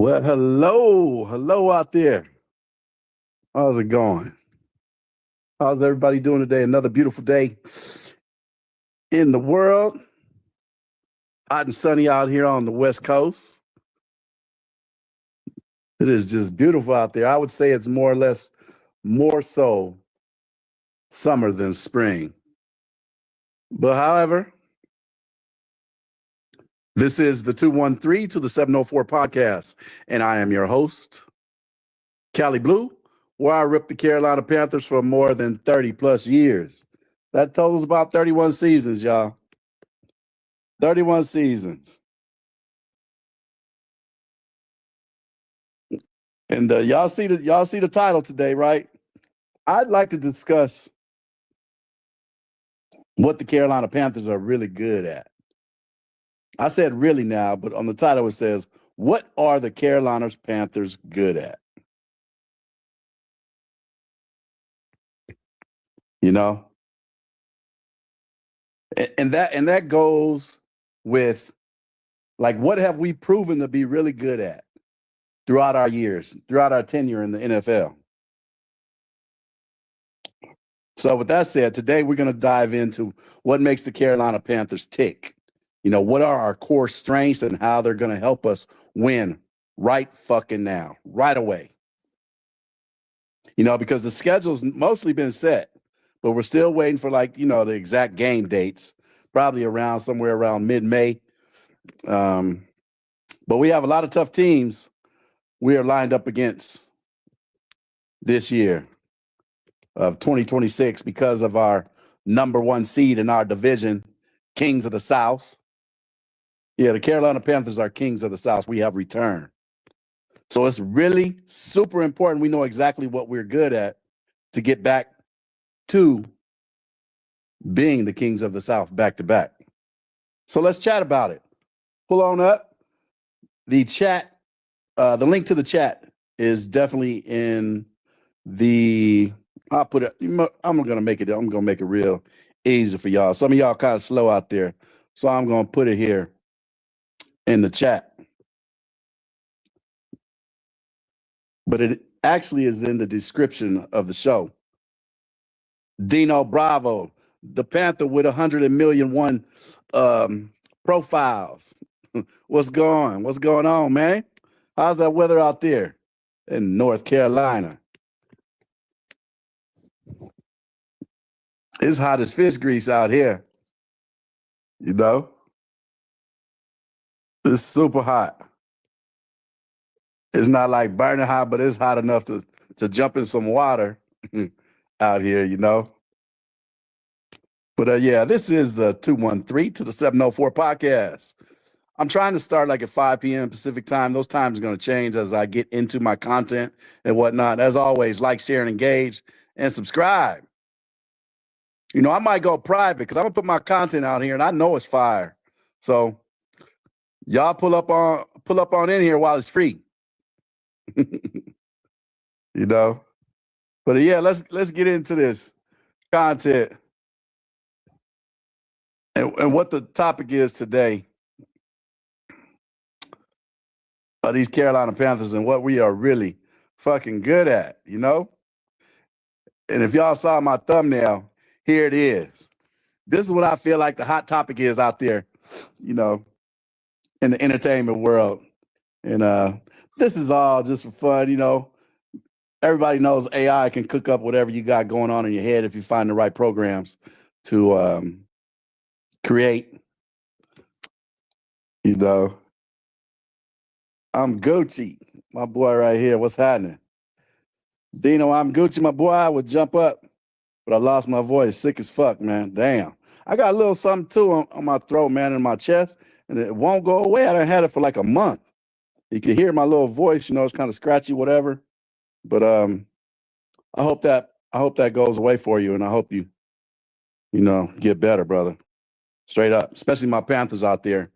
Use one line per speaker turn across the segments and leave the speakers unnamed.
Well, hello out there. How's it going? How's everybody doing today? Another beautiful day in the world. Hot and sunny out here on the West Coast. It is just beautiful out there. I would say it's more or less more so summer than spring. But however, this is the 213 to the 704 podcast, and I am your host, Cali Blue, where I ripped the Carolina Panthers for more than 30 plus years. That totals about 31 seasons, y'all. 31 seasons. And y'all see the title today, right? I'd like to discuss what the Carolina Panthers are really good at. I said really now, but on the title it says, what are the Carolina Panthers good at? You know? And that goes with, like, what have we proven to be really good at throughout our years, throughout our tenure in the NFL? So with that said, today we're going to dive into what makes the Carolina Panthers tick. You know, what are our core strengths and how they're going to help us win right fucking now, right away. You know, because the schedule's mostly been set, but we're still waiting for, like, you know, the exact game dates, probably somewhere around mid-May. But we have a lot of tough teams we are lined up against this year of 2026 because of our number one seed in our division, Kings of the South. Yeah, the Carolina Panthers are Kings of the South. We have returned. So it's really super important we know exactly what we're good at to get back to being the Kings of the South back to back. So let's chat about it. Pull on up. The chat, the link to the chat is definitely in the, I'm going to make it real easy for y'all. Some of y'all kind of slow out there. So I'm going to put it here in the chat. But it actually is in the description of the show. Dino Bravo, the Panther with 100,000,001 profiles. What's going on, man? How's that weather out there in North Carolina? It's hot as fish grease out here. You know? It's super hot. It's not like burning hot, but it's hot enough to jump in some water out here, you know? But yeah, this is the 213 to the 704 podcast. I'm trying to start like at 5 p.m. Pacific time. Those times are going to change as I get into my content and whatnot. As always, like, share, and engage, and subscribe. You know, I might go private because I'm going to put my content out here, and I know it's fire. So y'all pull up on in here while it's free. You know? But yeah, let's get into this content and what the topic is today are these Carolina Panthers and what we are really fucking good at, you know? And if y'all saw my thumbnail, here it is. This is what I feel like the hot topic is out there, you know, in the entertainment world. And this is all just for fun, you know. Everybody knows AI can cook up whatever you got going on in your head if you find the right programs to create, you know. I'm Gucci, my boy right here. What's happening? Dino, I'm Gucci, my boy. I would jump up, but I lost my voice. Sick as fuck, man. Damn. I got a little something, too, on my throat, man, in my chest, and it won't go away. I done had it for like a month. You can hear my little voice, you know, it's kind of scratchy, whatever. But I hope that goes away for you, and I hope you know, get better, brother. Straight up, especially my Panthers out there.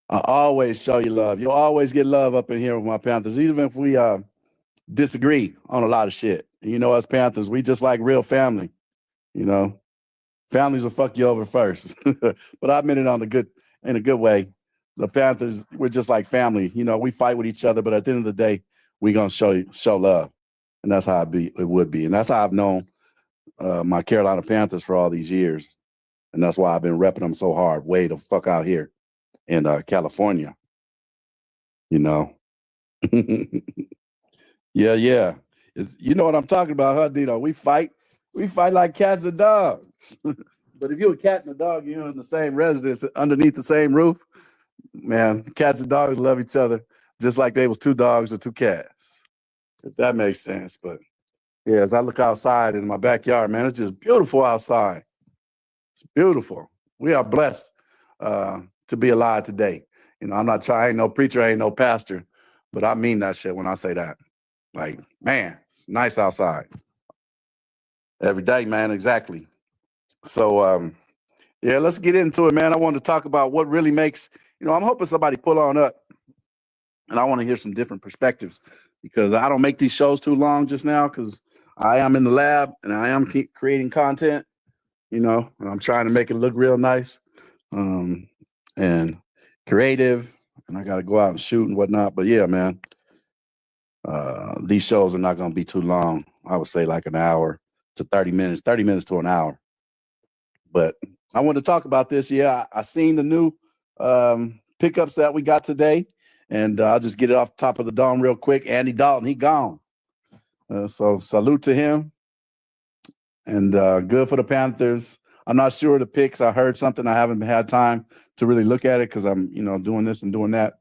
I always show you love. You'll always get love up in here with my Panthers, even if we disagree on a lot of shit. You know, us Panthers, we just like real family. You know, families will fuck you over first, but I meant it in a good way. the Panthers, we're just like family. You know, we fight with each other, but at the end of the day, we're gonna show love, and that's how it would be, and that's how I've known my Carolina Panthers for all these years, and that's why I've been repping them so hard, way the fuck out here in California. You know, yeah. You know what I'm talking about, huh, Dino? We fight like cats and dogs. But if you're a cat and a dog, you're in the same residence underneath the same roof, man, cats and dogs love each other just like they was two dogs or two cats, if that makes sense. But yeah, as I look outside in my backyard, man, it's just beautiful outside. It's beautiful. We are blessed to be alive today. You know, I ain't no preacher, I ain't no pastor, but I mean that shit when I say that. Like, man, it's nice outside. Every day, man, exactly. So, yeah, let's get into it, man. I wanted to talk about what really makes, I'm hoping somebody pull on up, and I want to hear some different perspectives because I don't make these shows too long just now because I am in the lab and I am creating content, and I'm trying to make it look real nice and creative, and I got to go out and shoot and whatnot. But yeah, man, these shows are not going to be too long. I would say like an hour to 30 minutes to an hour. But I want to talk about this. Yeah, I seen the new pickups that we got today, and I'll just get it off the top of the dome real quick. Andy Dalton, he gone. So salute to him. And good for the Panthers. I'm not sure of the picks. I heard something. I haven't had time to really look at it because I'm, doing this and doing that.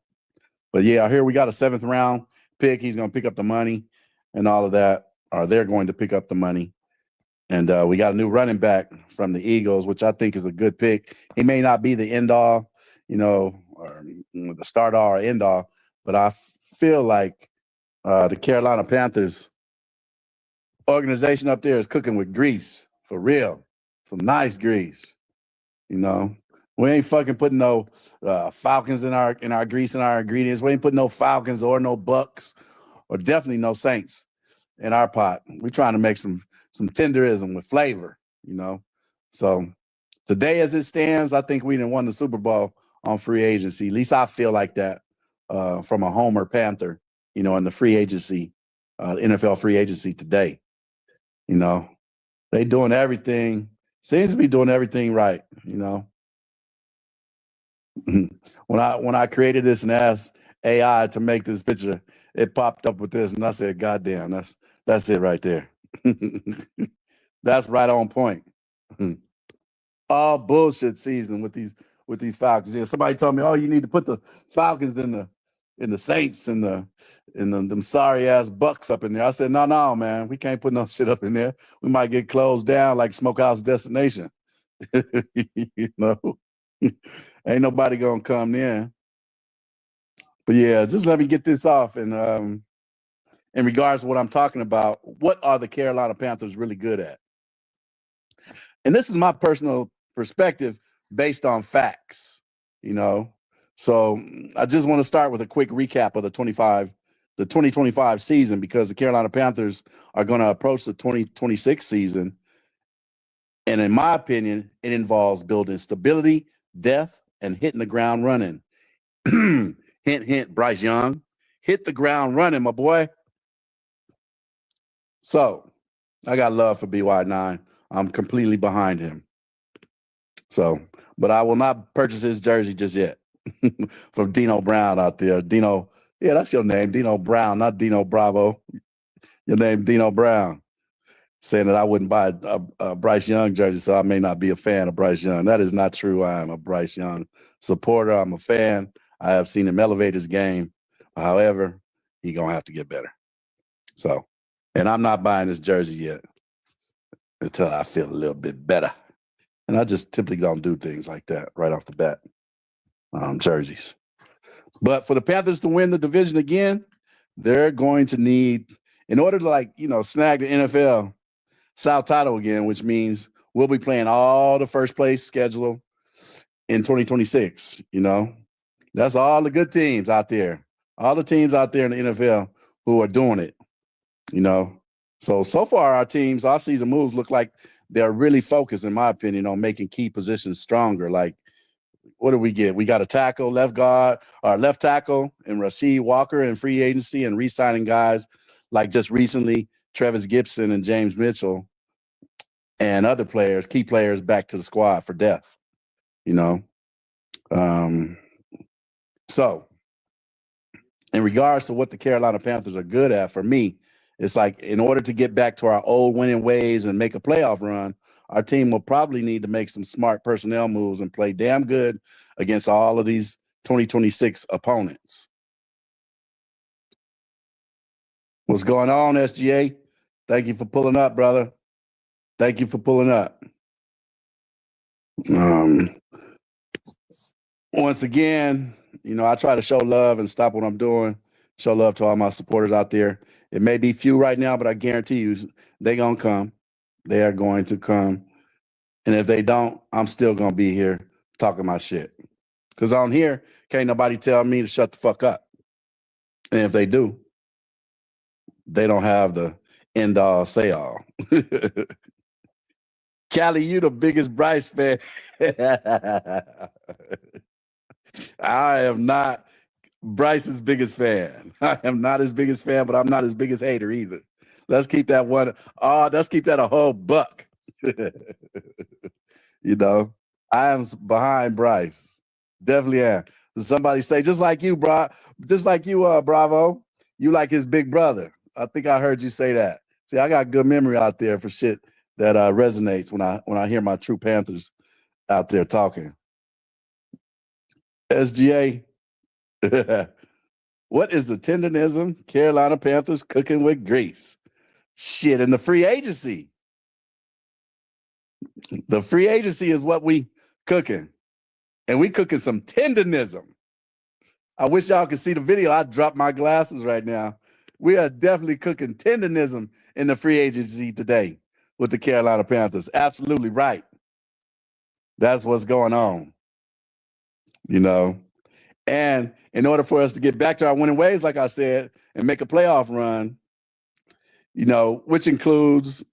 But yeah, I hear we got a 7th round pick. He's going to pick up the money and all of that, or they're going to pick up the money. And we got a new running back from the Eagles, which I think is a good pick. He may not be the end all, or the start all or end all, but I feel like the Carolina Panthers organization up there is cooking with grease for real. Some nice grease, We ain't fucking putting no Falcons in our grease and our ingredients. We ain't putting no Falcons or no Bucks or definitely no Saints in our pot. We're trying to make some tenderism with flavor, So today, as it stands, I think we done won the Super Bowl on free agency. At least I feel like that from a Homer Panther, in the free agency, NFL free agency today. They doing everything. Seems to be doing everything right, When I created this and asked AI to make this picture, it popped up with this, and I said, "God damn, that's it right there." That's right on point. All bullshit season with these Falcons. Yeah, somebody told me, "Oh, you need to put the Falcons in the Saints and them sorry ass Bucks up in there." I said, "No, man, we can't put no shit up in there. We might get closed down like Smokehouse Destination." Ain't nobody gonna come in. But yeah, just let me get this off. And in regards to what I'm talking about, what are the Carolina Panthers really good at? And this is my personal perspective based on facts, So I just want to start with a quick recap of the 2025 season because the Carolina Panthers are going to approach the 2026 season. And in my opinion, it involves building stability, depth, and hitting the ground running. Hint, hint, Bryce Young. Hit the ground running, my boy. So I got love for BY9. I'm completely behind him. So, but I will not purchase his jersey just yet. From Dino Brown out there. Dino, yeah, that's your name. Dino Brown, not Dino Bravo. Your name, Dino Brown. Saying that I wouldn't buy a Bryce Young jersey, so I may not be a fan of Bryce Young. That is not true. I am a Bryce Young supporter. I'm a fan. I have seen him elevate his game. However, he's going to have to get better. So, and I'm not buying this jersey yet until I feel a little bit better. And I just typically don't do things like that right off the bat. Jerseys. But for the Panthers to win the division again, they're going to need, in order to snag the NFL South title again, which means we'll be playing all the first place schedule in 2026. That's all the good teams out there, all the teams out there in the NFL who are doing it. So far our team's offseason moves look like they're really focused, in my opinion, on making key positions stronger. Like what do we get? We got a tackle, left guard, or left tackle, and Rasheed Walker in free agency, and re-signing guys like just recently Travis Gibson and James Mitchell and other players, key players, back to the squad for depth. You know, so in regards to what the Carolina Panthers are good at, for me, it's like in order to get back to our old winning ways and make a playoff run, our team will probably need to make some smart personnel moves and play damn good against all of these 2026 opponents. What's going on, SGA? Thank you for pulling up, brother. Thank you for pulling up. Once again, you know, I try to show love and stop what I'm doing. Show love to all my supporters out there. It may be few right now, but I guarantee you they're going to come. They are going to come. And if they don't, I'm still going to be here talking my shit. Because on here, can't nobody tell me to shut the fuck up. And if they do, they don't have the end all say all. Callie, you the biggest Bryce fan. I am not Bryce's biggest fan. I am not his biggest fan, but I'm not his biggest hater either. Let's keep that one. Let's keep that a whole buck. You know, I am behind Bryce. Definitely am. Somebody say, just like you, Bravo, you like his big brother. I think I heard you say that. See, I got good memory out there for shit that resonates when I hear my true Panthers out there talking. SGA, what is the tendenism Carolina Panthers cooking with grease? Shit, in the free agency. The free agency is what we cooking. And we cooking some tendenism. I wish y'all could see the video. I dropped my glasses right now. We are definitely cooking tendenism in the free agency today with the Carolina Panthers. Absolutely right. That's what's going on. You know, and in order for us to get back to our winning ways, like I said, and make a playoff run, you know, which includes,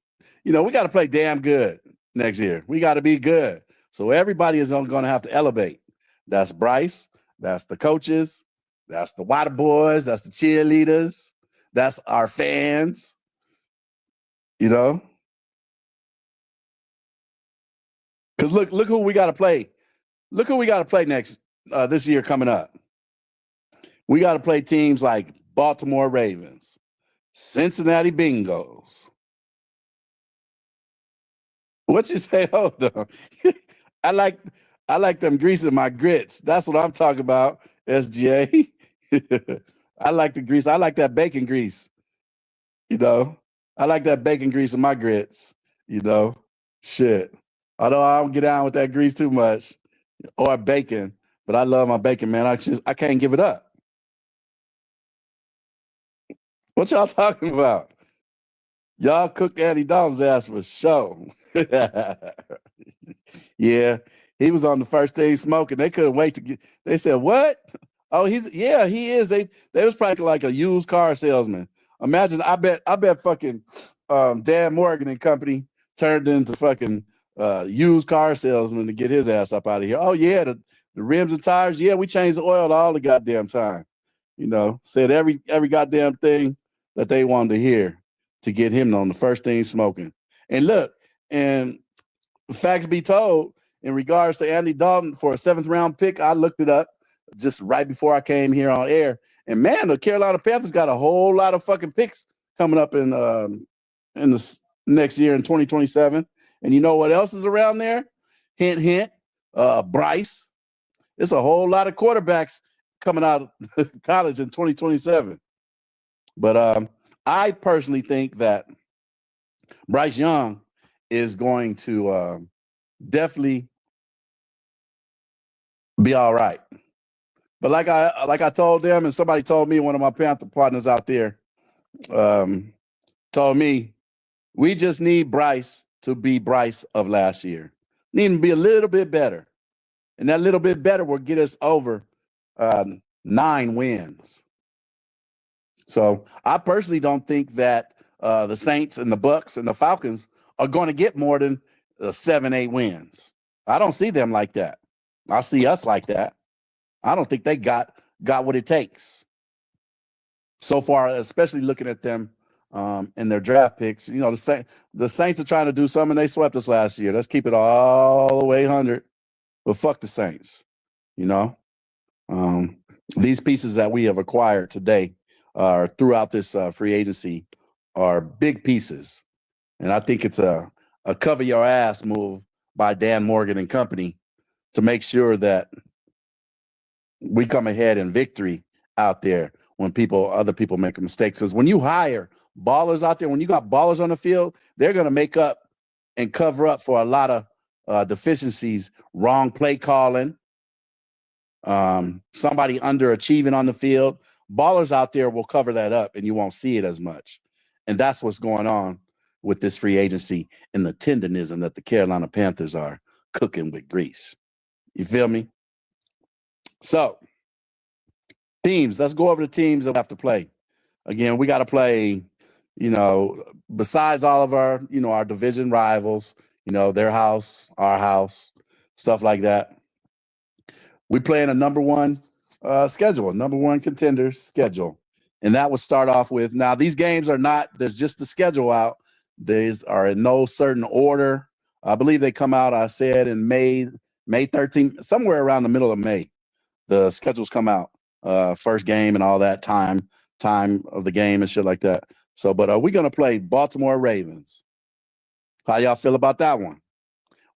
you know, we got to play damn good next year. We got to be good. So everybody is going to have to elevate. That's Bryce. That's the coaches. That's the water boys. That's the cheerleaders. That's our fans. You know? Because look who we got to play. Look who we got to play next this year coming up. We got to play teams like Baltimore Ravens, Cincinnati Bengals. What you say? Hold on. I like them greasing my grits. That's what I'm talking about, SGA. I like the grease. I like that bacon grease. You know, I like that bacon grease in my grits. You know, shit. Although I don't get down with that grease too much, or bacon, but I love my bacon, man. I can't give it up. What y'all talking about? Y'all cooked Andy Dalton's ass for show. Yeah, he was on the first day smoking. They couldn't wait to get. They said, "What? Oh, he is." They was probably like a used car salesman. Imagine, I bet fucking Dan Morgan and company turned into fucking used car salesman to get his ass up out of here. Oh yeah, the rims and tires. Yeah, we changed the oil all the goddamn time. You know, said every goddamn thing that they wanted to hear to get him on the first thing smoking. And look, and facts be told, in regards to Andy Dalton for a 7th round pick, I looked it up just right before I came here on air. And man, the Carolina Panthers got a whole lot of fucking picks coming up in the next year in 2027. And you know what else is around there? Hint, hint. Bryce. It's a whole lot of quarterbacks coming out of college in 2027. But I personally think that Bryce Young is going to definitely be all right. But like I told them, and somebody told me, one of my Panther partners out there told me, we just need Bryce to be Bryce of last year. Need him to be a little bit better. And that little bit better will get us over 9 wins. So I personally don't think that the Saints and the Bucks and the Falcons are going to get more than 7, 8 wins. I don't see them like that. I see us like that. I don't think they got what it takes so far, especially looking at them in their draft picks. You know, the Saints are trying to do something. They swept us last year. Let's keep it all the way 100. But fuck the Saints. You know, these pieces that we have acquired today throughout this free agency are big pieces. And I think it's a cover your ass move by Dan Morgan and company to make sure that we come ahead in victory out there when other people make mistakes. Because when you hire ballers out there, when you got ballers on the field, they're going to make up and cover up for a lot of deficiencies, wrong play calling, somebody underachieving on the field. Ballers out there will cover that up and you won't see it as much. And that's what's going on with this free agency and the tenderism that the Carolina Panthers are cooking with grease. You feel me? So, teams, let's go over the teams that we have to play. Again, we got to play, besides all of our, our division rivals, their house, our house, stuff like that. We play in a number one schedule, number one contender schedule. And that would start off with, now these games are not, there's just the schedule out. These are in no certain order. I believe they come out, I said, in May 13th, somewhere around the middle of May. The schedules come out, first game and all that time of the game and shit like that. So, but we're going to play Baltimore Ravens. How y'all feel about that one?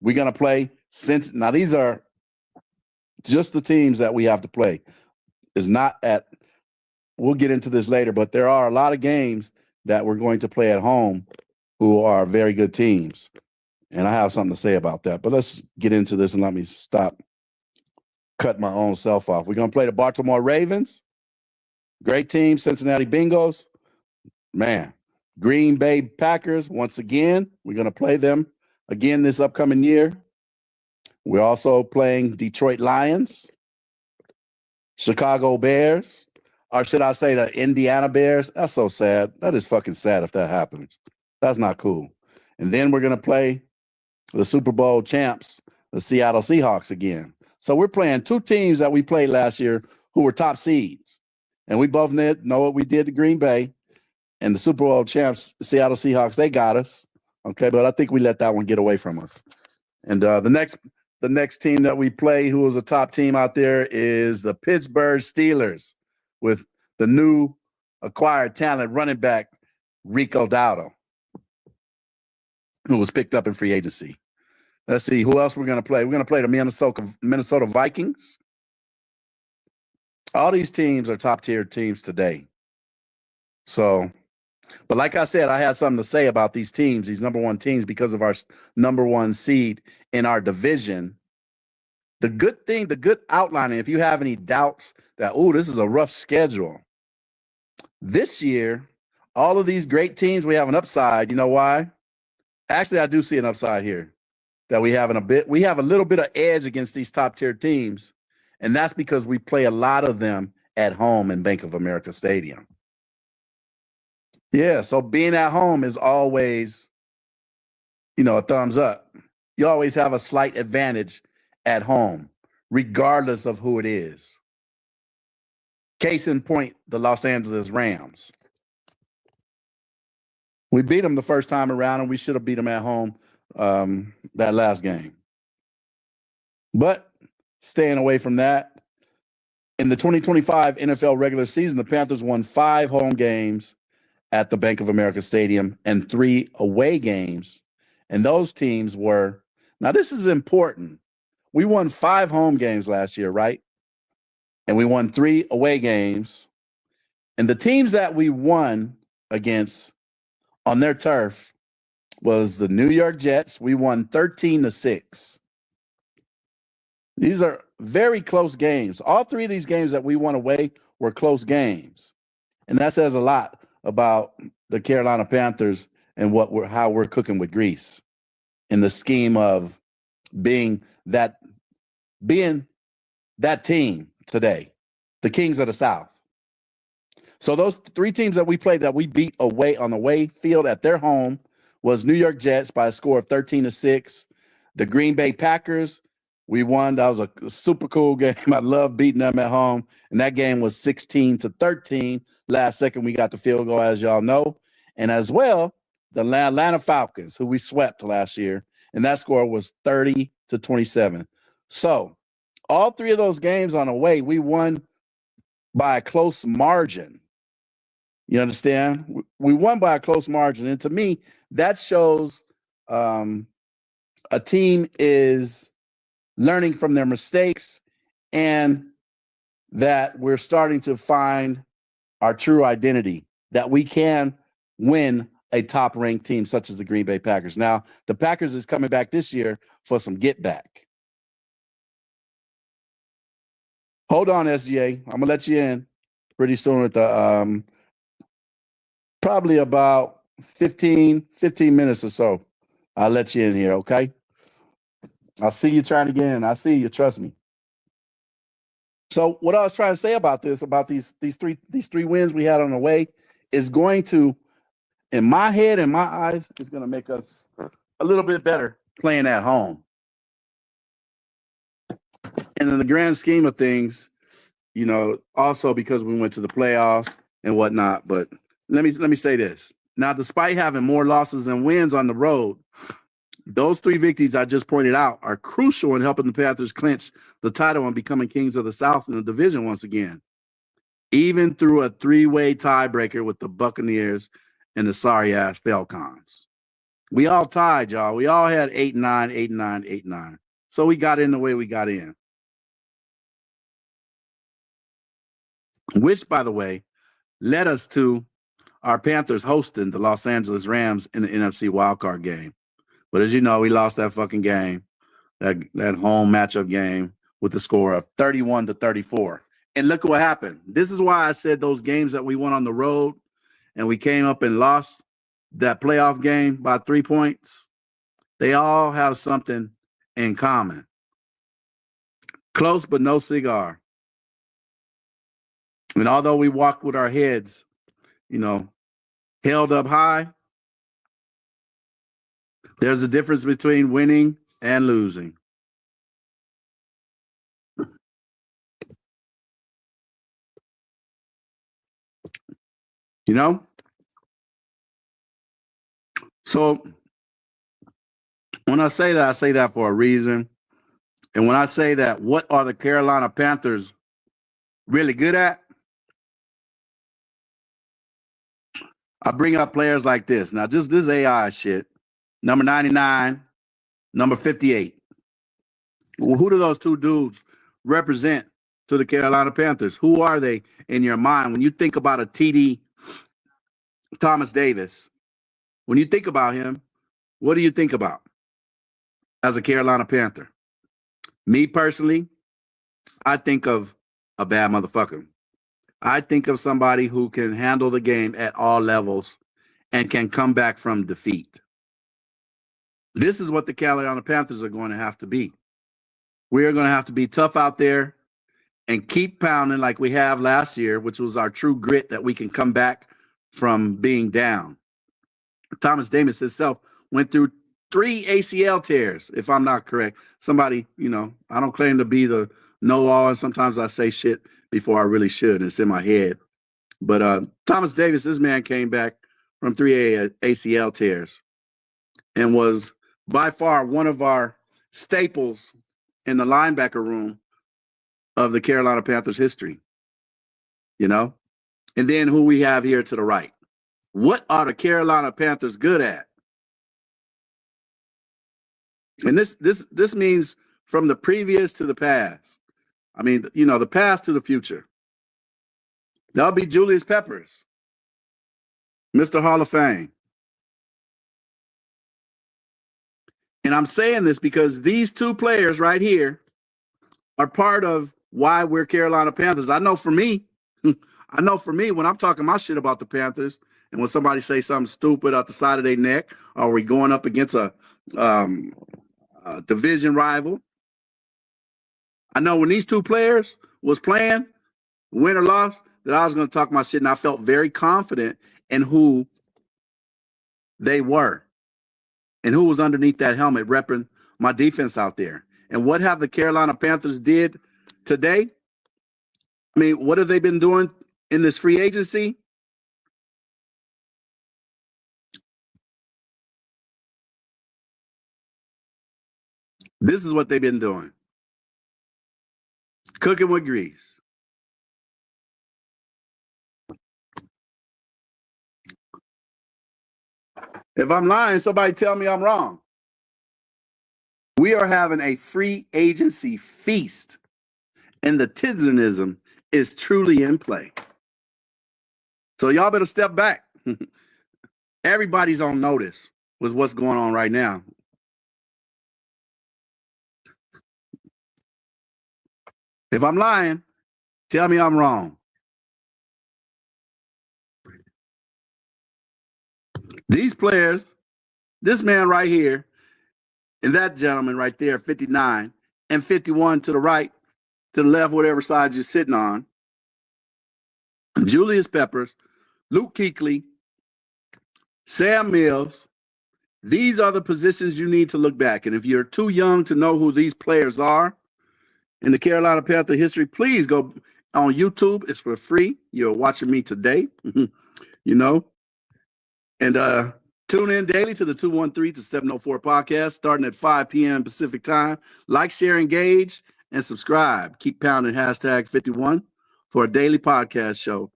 We're going to play now these are just the teams that we have to play. Is not at, we'll get into this later, but there are a lot of games that we're going to play at home who are very good teams. And I have something to say about that. But let's get into this and let me stop cut my own self off. We're going to play the Baltimore Ravens. Great team. Cincinnati Bengals. Man. Green Bay Packers. Once again, we're going to play them again this upcoming year. We're also playing Detroit Lions. Chicago Bears. Or should I say the Indiana Bears? That's so sad. That is fucking sad if that happens. That's not cool. And then we're going to play the Super Bowl champs, the Seattle Seahawks again. So we're playing two teams that we played last year who were top seeds. And we both know what we did to Green Bay. And the Super Bowl champs, Seattle Seahawks, they got us. Okay, but I think we let that one get away from us. And the next team that we play, who was a top team out there, is the Pittsburgh Steelers with the new acquired talent running back, Rico Dowdle, who was picked up in free agency. Let's see who else we're going to play. We're going to play the Minnesota Vikings. All these teams are top-tier teams today. So, but like I said, I had something to say about these teams, these number one teams, because of our number one seed in our division. The good outlining, if you have any doubts that, this is a rough schedule. This year, all of these great teams, we have an upside. You know why? Actually, I do see an upside here. That we have a little bit of edge against these top tier teams. And that's because we play a lot of them at home in Bank of America Stadium. Yeah, so being at home is always, a thumbs up. You always have a slight advantage at home, regardless of who it is. Case in point, the Los Angeles Rams. We beat them the first time around, and we should have beat them at home that last game. But staying away from that, in the 2025 NFL regular season, the Panthers won 5 home games at the Bank of America Stadium and 3 away games. And those teams were, now this is important. We won 5 home games last year, right? And we won 3 away games. And the teams that we won against on their turf was the New York Jets. We won 13-6. These are very close games. All 3 of these games that we won away were close games. And that says a lot about the Carolina Panthers and how we're cooking with grease in the scheme of being that team today, the Kings of the South. So those 3 teams that we played that we beat away on the away field at their home was New York Jets by a score of 13-6, the Green Bay Packers We won. That was a super cool game. I love beating them at home. And that game was 16-13. Last second, we got the field goal, as y'all know. And as well, the Atlanta Falcons, who we swept last year, and that score was 30-27. So all three of those games on the way, we won by a close margin. You understand? We won by a close margin. And to me, that shows a team is learning from their mistakes and that we're starting to find our true identity, that we can win a top-ranked team such as the Green Bay Packers. Now, the Packers is coming back this year for some get back. Hold on, SGA. I'm going to let you in pretty soon at the probably about 15 minutes or so. I'll let you in here, okay? I'll see you trying to get in. I see you, trust me. So what I was trying to say about this, about these three wins we had on the way, is going to, in my head and my eyes, is going to make us a little bit better playing at home. And in the grand scheme of things, you know, also because we went to the playoffs and whatnot. But let me say this. Now, despite having more losses than wins on the road, those three victories I just pointed out are crucial in helping the Panthers clinch the title and becoming kings of the South in the division once again, even through a three-way tiebreaker with the Buccaneers and the sorry-ass Falcons. We all tied, y'all. We all had 8-9, 8-9, 8-9. So we got in the way we got in. Which, by the way, led us to our Panthers hosting the Los Angeles Rams in the NFC wildcard game. But as you know, we lost that fucking game, that home matchup game with the score of 31-34. And look what happened. This is why I said those games that we won on the road and we came up and lost that playoff game by 3 points, they all have something in common. Close but no cigar. And although we walked with our heads, you know, held up high, there's a difference between winning and losing. You know? So when I say that for a reason. And when I say that, what are the Carolina Panthers really good at? I bring up players like this. Now, just this AI shit. Number 99, number 58. Well, who do those two dudes represent to the Carolina Panthers? Who are they in your mind? When you think about a TD Thomas Davis, when you think about him, what do you think about as a Carolina Panther? Me personally, I think of a bad motherfucker. I think of somebody who can handle the game at all levels and can come back from defeat. This is what the Carolina Panthers are going to have to be. We are going to have to be tough out there and keep pounding like we have last year, which was our true grit that we can come back from being down. Thomas Davis himself went through 3 ACL tears, if I'm not correct. Somebody, you know, I don't claim to be the know-all, and sometimes I say shit before I really should. It's in my head. But Thomas Davis, this man came back from 3 ACL tears and was by far one of our staples in the linebacker room of the Carolina Panthers history, you know? And then who we have here to the right. What are the Carolina Panthers good at? And this means from the previous to the past. I mean, you know, the past to the future. That'll be Julius Peppers, Mr. Hall of Fame. And I'm saying this because these two players right here are part of why we're Carolina Panthers. I know for me, when I'm talking my shit about the Panthers, and when somebody say something stupid out the side of their neck, or we going up against a division rival, I know when these two players was playing, win or loss, that I was going to talk my shit, and I felt very confident in who they were and who was underneath that helmet repping my defense out there. And what have the Carolina Panthers did today? I mean, what have they been doing in this free agency? This is what they've been doing. Cooking with grease. If I'm lying, somebody tell me I'm wrong. We are having a free agency feast, and the Tidsonism is truly in play. So y'all better step back. Everybody's on notice with what's going on right now. If I'm lying, tell me I'm wrong. These players, this man right here, and that gentleman right there, 59, and 51 to the right, to the left, whatever side you're sitting on, Julius Peppers, Luke Kuechly, Sam Mills. These are the positions you need to look back. And if you're too young to know who these players are in the Carolina Panther history, please go on YouTube. It's for free. You're watching me today, you know. And tune in daily to the 213 to 704 podcast, starting at 5 p.m. Pacific time. Like, share, engage, and subscribe. Keep pounding hashtag 51 for a daily podcast show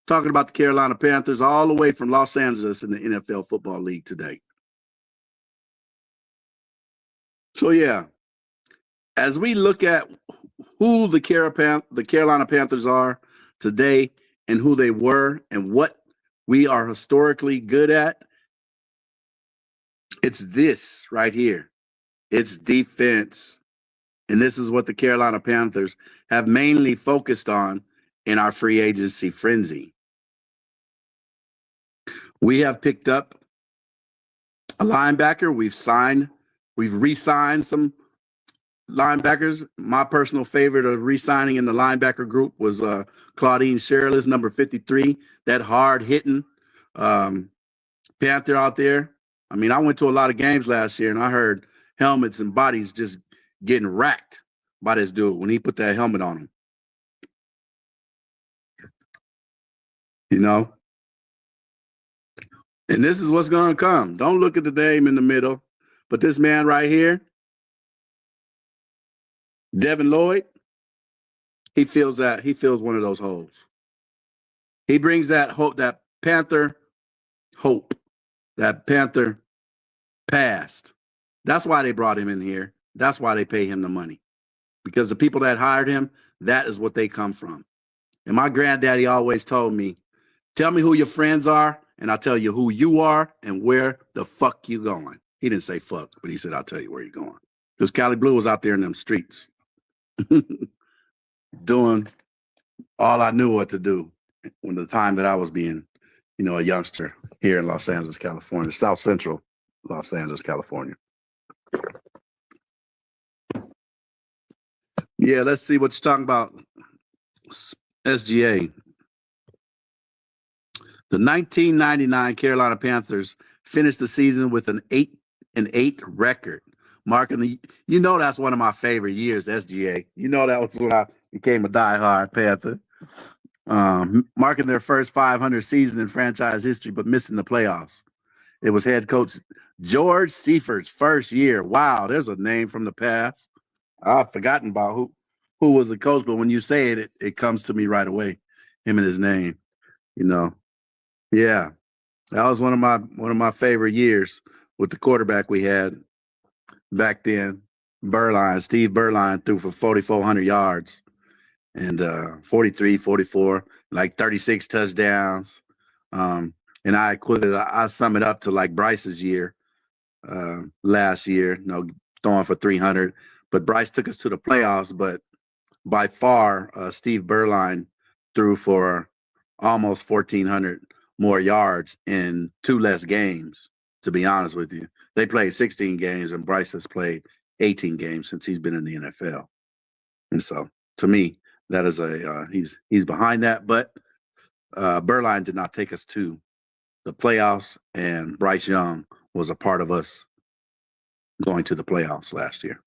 talking about the Carolina Panthers all the way from Los Angeles in the NFL Football League today. So, yeah, as we look at who the Carolina Panthers are today and who they were and what we are historically good at, it's this right here. It's defense. And this is what the Carolina Panthers have mainly focused on in our free agency frenzy. We have picked up a linebacker. We've re-signed some linebackers. My personal favorite of re-signing in the linebacker group was Claudine Sherrills, number 53, that hard-hitting Panther out there. I mean, I went to a lot of games last year, and I heard helmets and bodies just getting racked by this dude when he put that helmet on him. You know? And this is what's going to come. Don't look at the name in the middle. But this man right here, Devin Lloyd, he fills one of those holes. He brings that hope, that Panther hope, that Panther past. That's why they brought him in here. That's why they pay him the money. Because the people that hired him, that is what they come from. And my granddaddy always told me, tell me who your friends are, and I'll tell you who you are and where the fuck you going. He didn't say fuck, but he said, I'll tell you where you're going. Because Cali Blue was out there in them streets doing all I knew what to do when the time that I was being, a youngster here in Los Angeles, California, South Central Los Angeles, California. Yeah, let's see what you're talking about. SGA. The 1999 Carolina Panthers finished the season with an 8-8 record, marking that's one of my favorite years, SGA. That was when I became a diehard Panther. Marking their first 500 season in franchise history, but missing the playoffs. It was head coach George Seifert's first year. Wow, there's a name from the past. I've forgotten about who was the coach, but when you say it, it comes to me right away. Him and his name, Yeah, that was one of my favorite years with the quarterback we had back then. Steve Berline threw for 4,400 yards and 43, 44, like 36 touchdowns. And I sum it up to like Bryce's year last year, throwing for 300. But Bryce took us to the playoffs, but by far, Steve Berline threw for almost 1,400 more yards in 2 less games, to be honest with you. They played 16 games, and Bryce has played 18 games since he's been in the NFL. And so, to me, that is he's behind that. But Berline did not take us to the playoffs, and Bryce Young was a part of us going to the playoffs last year.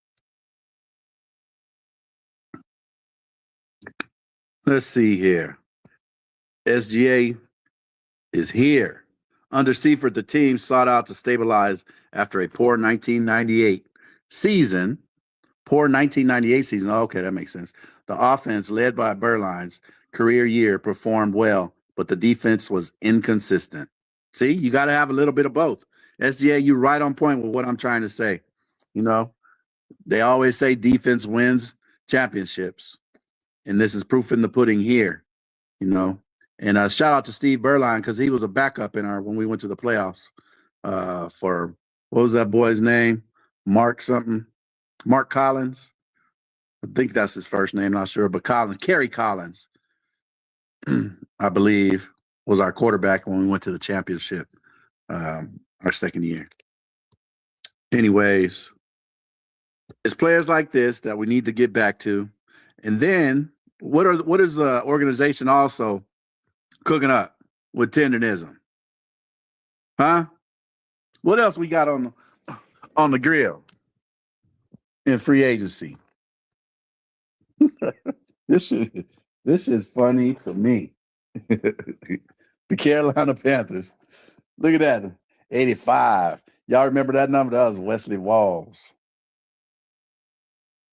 Let's see here. SGA is here. Under Seifert, the team sought out to stabilize after a poor 1998 season. Poor 1998 season. Oh, okay, that makes sense. The offense, led by Berline's career year, performed well, but the defense was inconsistent. See, you got to have a little bit of both. SGA, you're right on point with what I'm trying to say. You know, they always say defense wins championships, and this is proof in the pudding here. You know, and shout out to Steve Berline because he was a backup in our when we went to the playoffs for what was that boy's name? Mark something. Mark Collins. I think that's his first name, not sure, but Collins, Kerry Collins, I believe, was our quarterback when we went to the championship our second year. Anyways, it's players like this that we need to get back to. And then what is the organization also cooking up with tenderism? Huh? What else we got on the grill in free agency? This is funny to me. The Carolina Panthers. Look at that. 85. Y'all remember that number? That was Wesley Walls.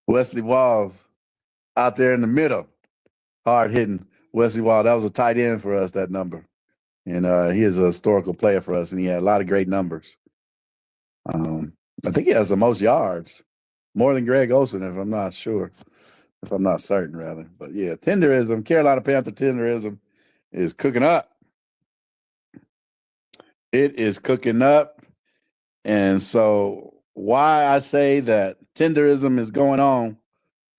Wesley Walls out there in the middle. Hard hitting Wesley Walls. That was a tight end for us, that number. And he is a historical player for us, and he had a lot of great numbers. I think he has the most yards, more than Greg Olsen, if I'm not sure. If I'm not certain, rather. But yeah, tenderism, Carolina Panther tenderism is cooking up. It is cooking up. And so why I say that tenderism is going on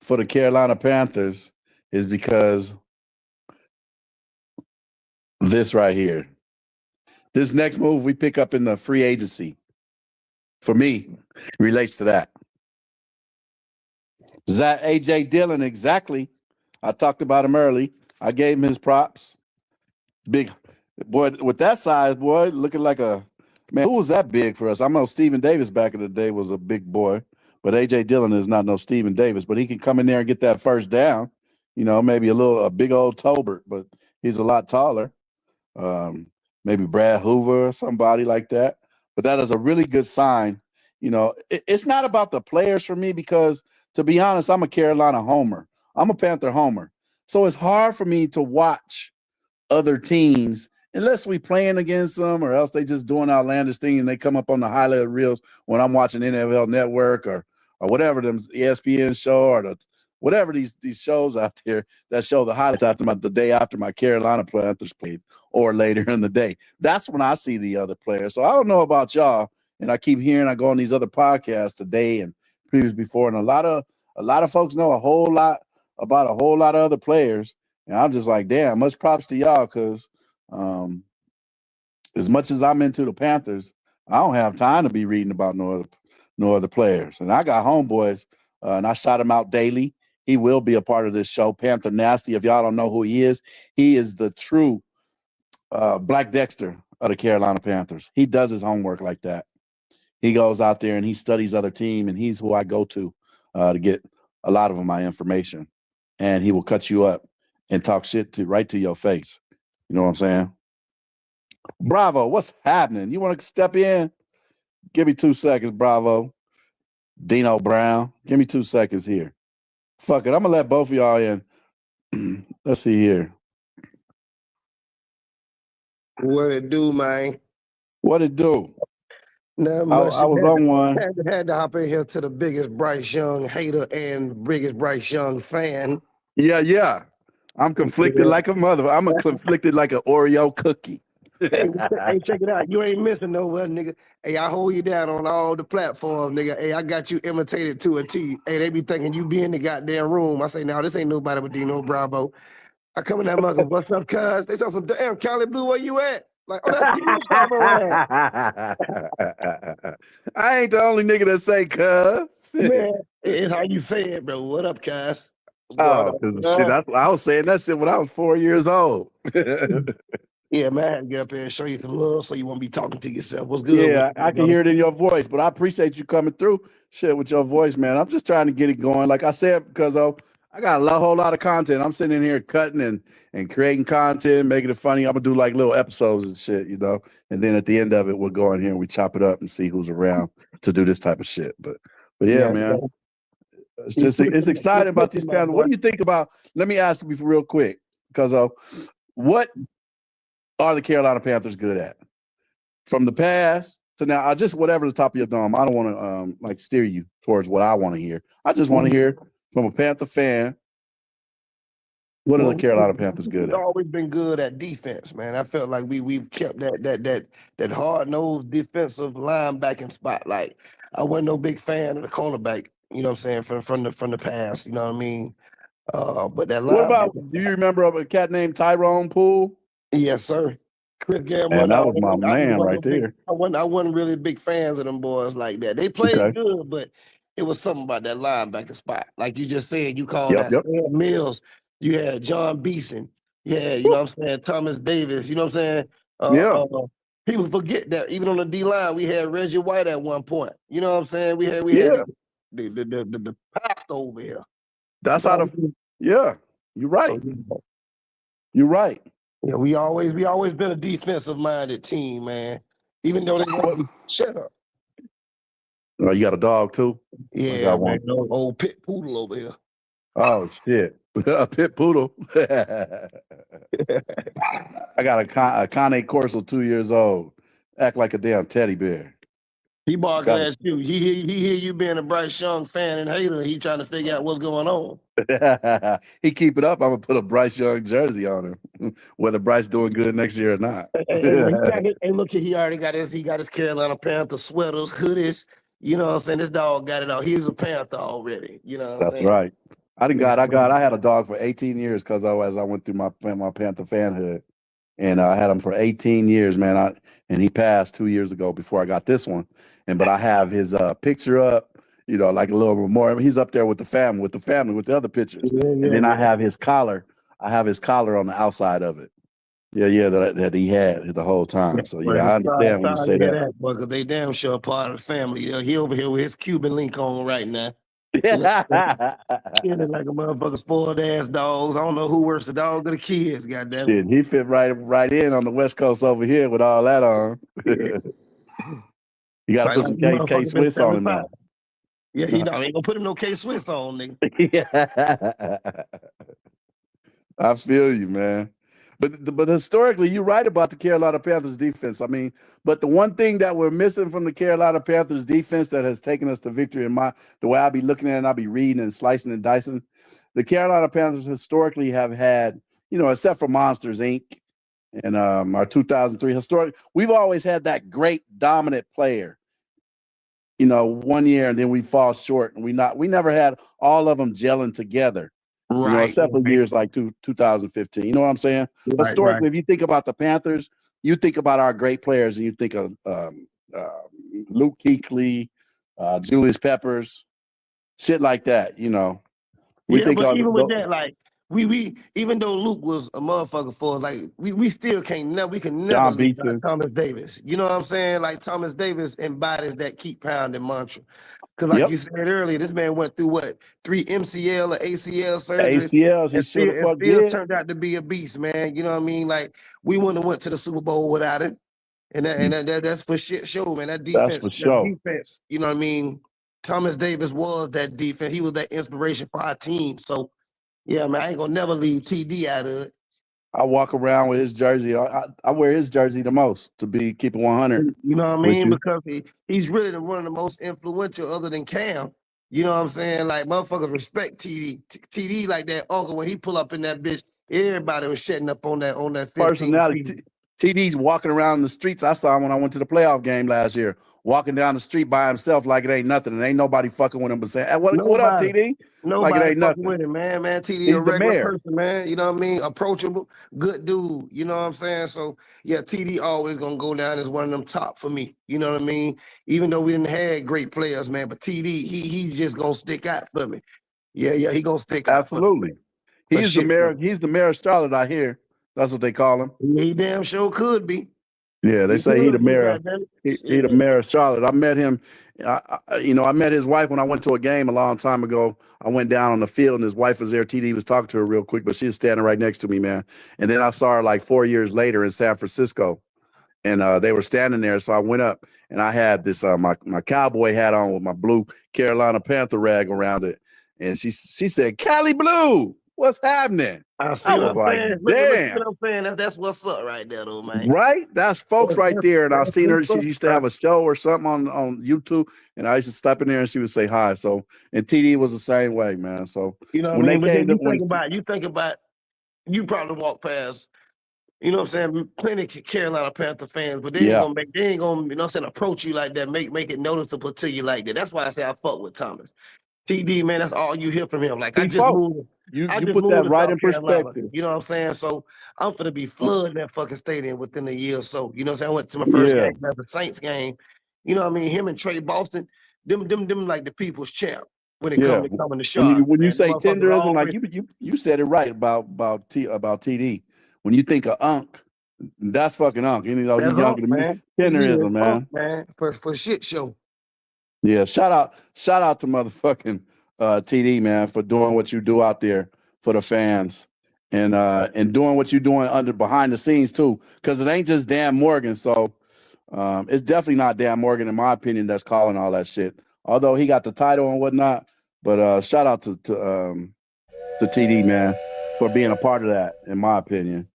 for the Carolina Panthers is because this right here. This next move we pick up in the free agency, for me, relates to that. Zach A.J. Dillon, exactly. I talked about him early. I gave him his props. Big boy, with that size, boy, looking like a man. Who was that big for us? I know Stephen Davis back in the day was a big boy, but A.J. Dillon is not no Stephen Davis. But he can come in there and get that first down. You know, maybe a big old Tolbert, but he's a lot taller. Maybe Brad Hoover or somebody like that. But that is a really good sign. You know, it's not about the players for me because, to be honest, I'm a Carolina homer. I'm a Panther homer. So it's hard for me to watch other teams unless we playing against them or else they just doing outlandish thing and they come up on the highlight reels when I'm watching NFL Network or whatever, them ESPN show or whatever these shows out there that show the highlights after the day after my Carolina Panthers played or later in the day. That's when I see the other players. So I don't know about y'all, and I keep hearing I go on these other podcasts today and previous before, and a lot of folks know a whole lot about a whole lot of other players, and I'm just like, damn, much props to y'all because as much as I'm into the Panthers, I don't have time to be reading about no other players. And I got homeboys, and I shout him out daily. He will be a part of this show, Panther Nasty. If y'all don't know who he is the true Black Dexter of the Carolina Panthers. He does his homework like that. He goes out there and he studies other team, and he's who I go to get a lot of my information. And he will cut you up and talk shit right to your face. You know what I'm saying? Bravo, what's happening? You want to step in? Give me 2 seconds, Bravo. Dino Brown, give me 2 seconds here. Fuck it, I'm going to let both of y'all in. Let's see here.
What it do, man?
What it do?
Not much.
I was on one.
Had to hop in here to the biggest Bryce Young hater and biggest Bryce Young fan.
Yeah. I'm conflicted like a mother. I'm conflicted like an Oreo cookie.
Hey, check it out. You ain't missing nowhere, nigga. Hey, I hold you down on all the platforms, nigga. Hey, I got you imitated to a T. Hey, they be thinking you be in the goddamn room. I say, no, this ain't nobody but Dino Bravo. I come in that mother, what's up, cuz? They saw some damn Cali Blue, where you at? Like, oh, that's Dino Bravo.
I ain't the only nigga that say cuz.
Man, it's how you say it, bro. What up, cuz?
Oh, shit, I was saying that shit when I was 4 years old.
Yeah, man, I had to get up here and show you some love so you won't be talking to yourself. What's good?
Yeah, I can hear it in your voice, but I appreciate you coming through shit with your voice, man. I'm just trying to get it going. Like I said, because I got a whole lot of content. I'm sitting in here cutting and creating content, making it funny. I'm gonna do like little episodes and shit, you know. And then at the end of it, we'll go in here and we chop it up and see who's around to do this type of shit. But yeah, man, it's exciting about these Panthers. What do you think about? Let me ask you real quick, because what are the Carolina Panthers good at from the past to now? I just whatever the top of your dome. I don't want to like steer you towards what I want to hear. I just want to hear from a Panther fan. What are the Carolina Panthers good at?
We've always been good at defense, man. I felt like we've kept that hard-nosed defensive linebacking spot. Like, I wasn't no big fan of the cornerback, you know what I'm saying, from the past, you know what I mean? But that
What about,
linebacker,
do you remember of a cat named Tyrone Poole?
yes, sir. Chris Gamble,
And that was my man right there.
I wasn't really big fans of them boys like that. They played good, but it was something about that linebacker spot. Like you just said, you called that Stan Mills. You had John Beeson. Yeah, you know what I'm saying? Thomas Davis. You know what I'm saying? People forget that even on the D line, we had Reggie White at one point. You know what I'm saying? We had the pack over here.
That's how you're right. You're right.
Yeah, we always been a defensive minded team, man. Even though they shut up.
Oh, you got a dog too?
Yeah, I got one. Old pit poodle over here.
Oh shit, a pit poodle. I got a Cane Corso, 2 years old. Act like a damn teddy bear.
He barking at you. He hear you being a Bryce Young fan and hater. He trying to figure out what's going on.
He keep it up. I'm gonna put a Bryce Young jersey on him, whether Bryce doing good next year or not.
Hey, look, he already got his. He got his Carolina Panthers sweaters, hoodies. You know what I'm saying? This dog got it all. He's a Panther already. You know what I'm saying?
That's right. I had a dog for 18 years because I went through my Panther fanhood, and I had him for 18 years, man. And he passed 2 years ago before I got this one. But I have his picture up, you know, like a little memorial. He's up there with the family, with the other pictures. And then I have his collar. I have his collar on the outside of it. Yeah, that he had the whole time. So yeah, I understand when you say that.
Because they damn sure part of the family. He over here with his Cuban link on right now.
Yeah.
Like a motherfucker spoiled ass dogs. I don't know who worse, the dog or the kids. Goddamn.
Shit, he fit right in on the West Coast over here with all that on. You got to put some K Swiss on him now.
Yeah, you know, I ain't gonna put him no K Swiss on, nigga.
Yeah. I feel you, man. But historically, you're right about the Carolina Panthers defense. I mean, but the one thing that we're missing from the Carolina Panthers defense that has taken us to victory in the way I be looking at it, and I be reading and slicing and dicing, the Carolina Panthers historically have had, you know, except for Monsters Inc. and our 2003 historic, we've always had that great dominant player. You know, 1 year and then we fall short, and we never had all of them gelling together. Right. You know, except for years like 2015. You know what I'm saying? Right, historically, if you think about the Panthers, you think about our great players, and you think of Luke Kuechly, Julius Peppers, shit like that. You know,
but even with that, like we even though Luke was a motherfucker for us, like we still we can never leave Thomas Davis. You know what I'm saying? Like Thomas Davis embodies that keep pounding mantra. Because like you said earlier, this man went through 3 MCL or ACL surgeries.
ACLs, he still
turned out to be a beast, man. You know what I mean? Like, we wouldn't have went to the Super Bowl without him. And that's for shit show, man. That defense, defense, you know what I mean? Thomas Davis was that defense. He was that inspiration for our team. So, yeah, man, I ain't gonna never leave TD out of it.
I walk around with his jersey. I wear his jersey the most, to be keeping 100.
You know what I mean? Because he's really one of the most influential other than Cam. You know what I'm saying? Like, motherfuckers respect TD. TD like that uncle, when he pull up in that bitch, everybody was shutting up on that 15.
Personality. TD's walking around the streets. I saw him when I went to the playoff game last year, walking down the street by himself like it ain't nothing, and ain't nobody fucking with him but saying, hey, what up, TD?
Nobody like it ain't nothing with him, man. TD a regular person, man. You know what I mean? Approachable, good dude. You know what I'm saying? So, yeah, TD always going to go down as one of them top for me. You know what I mean? Even though we didn't have great players, man, but TD, he just going to stick out for me. Yeah, he going to stick out.
Absolutely. He's the mayor of Charlotte, I hear. That's what they call him.
He damn sure could be.
Yeah, they
He
say he the
could be,
mayor.
goddamn
He
it.
the
Shit.
mayor of Charlotte. I met him. I met his wife when I went to a game a long time ago. I went down on the field and his wife was there. TD was talking to her real quick, but she was standing right next to me, man. And then I saw her like 4 years later in San Francisco, and they were standing there. So I went up and I had this my cowboy hat on with my blue Carolina Panther rag around it, and she said, "Cali Blue, what's happening?"
I
I
see
was
what I'm
like,
saying. Look, see
"Damn."
what I'm saying. That's what's up right there, though, man.
Right? That's folks right there. And I
That's
seen her.
what's
She
up,
used to
bro.
have a show or something on YouTube. And I used to stop in there and she would say hi. So, and TD was the same way, man. So
You know what
when
I
they
mean? But
came
then
to, when,
you think about, you probably walk past, you know what I'm saying, plenty of Carolina Panther fans, but
yeah,
they ain't gonna, you know what I'm saying, approach you like that, make it noticeable to you like that. That's why I say I fuck with Thomas. TD, man, that's all you hear from him. Like
he fought. You
I just
put
moved
that
to
right
South
in
Carolina.
perspective.
You know what I'm saying? So I'm finna be flooding that fucking stadium within a year or so. You know what I'm saying? I went to my first
Yeah,
game at the Saints game. You know what I mean? Him and Trey Boston, them like the people's champ when it
yeah.
come to coming to
When you
Charlotte,
when you
man. The
say
motherfuckers
tenderism, like
always
you said it right about TD. When you think of Unc, that's fucking Unc. You know, he's
that's up,
younger than me.
man. He is
Tenderism,
up,
man.
man, for shit show.
Yeah, shout out to motherfucking TD, man, for doing what you do out there for the fans and doing what you're doing under behind the scenes too, because it ain't just Dan Morgan. So it's definitely not Dan Morgan, in my opinion, that's calling all that shit. Although he got the title and whatnot, but shout out to TD, man, for being a part of that, in my opinion.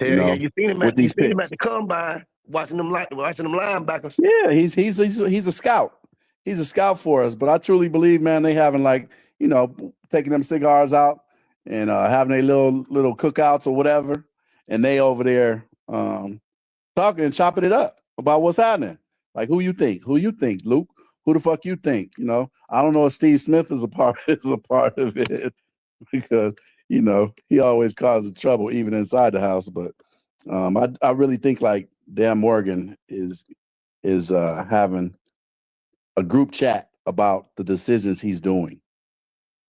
You
Hell yeah,
know, with
you
these
seen him at
picks.
the combine, watching them linebackers.
Yeah, he's a scout. He's a scout for us. But I truly believe, man, they having like, taking them cigars out and having a little cookouts or whatever, and they over there talking and chopping it up about what's happening. Like who you think? Who you think, Luke? Who the fuck you think? I don't know if Steve Smith is a part of it because he always causes trouble even inside the house. But I really think like Dan Morgan is having a group chat about the decisions he's doing.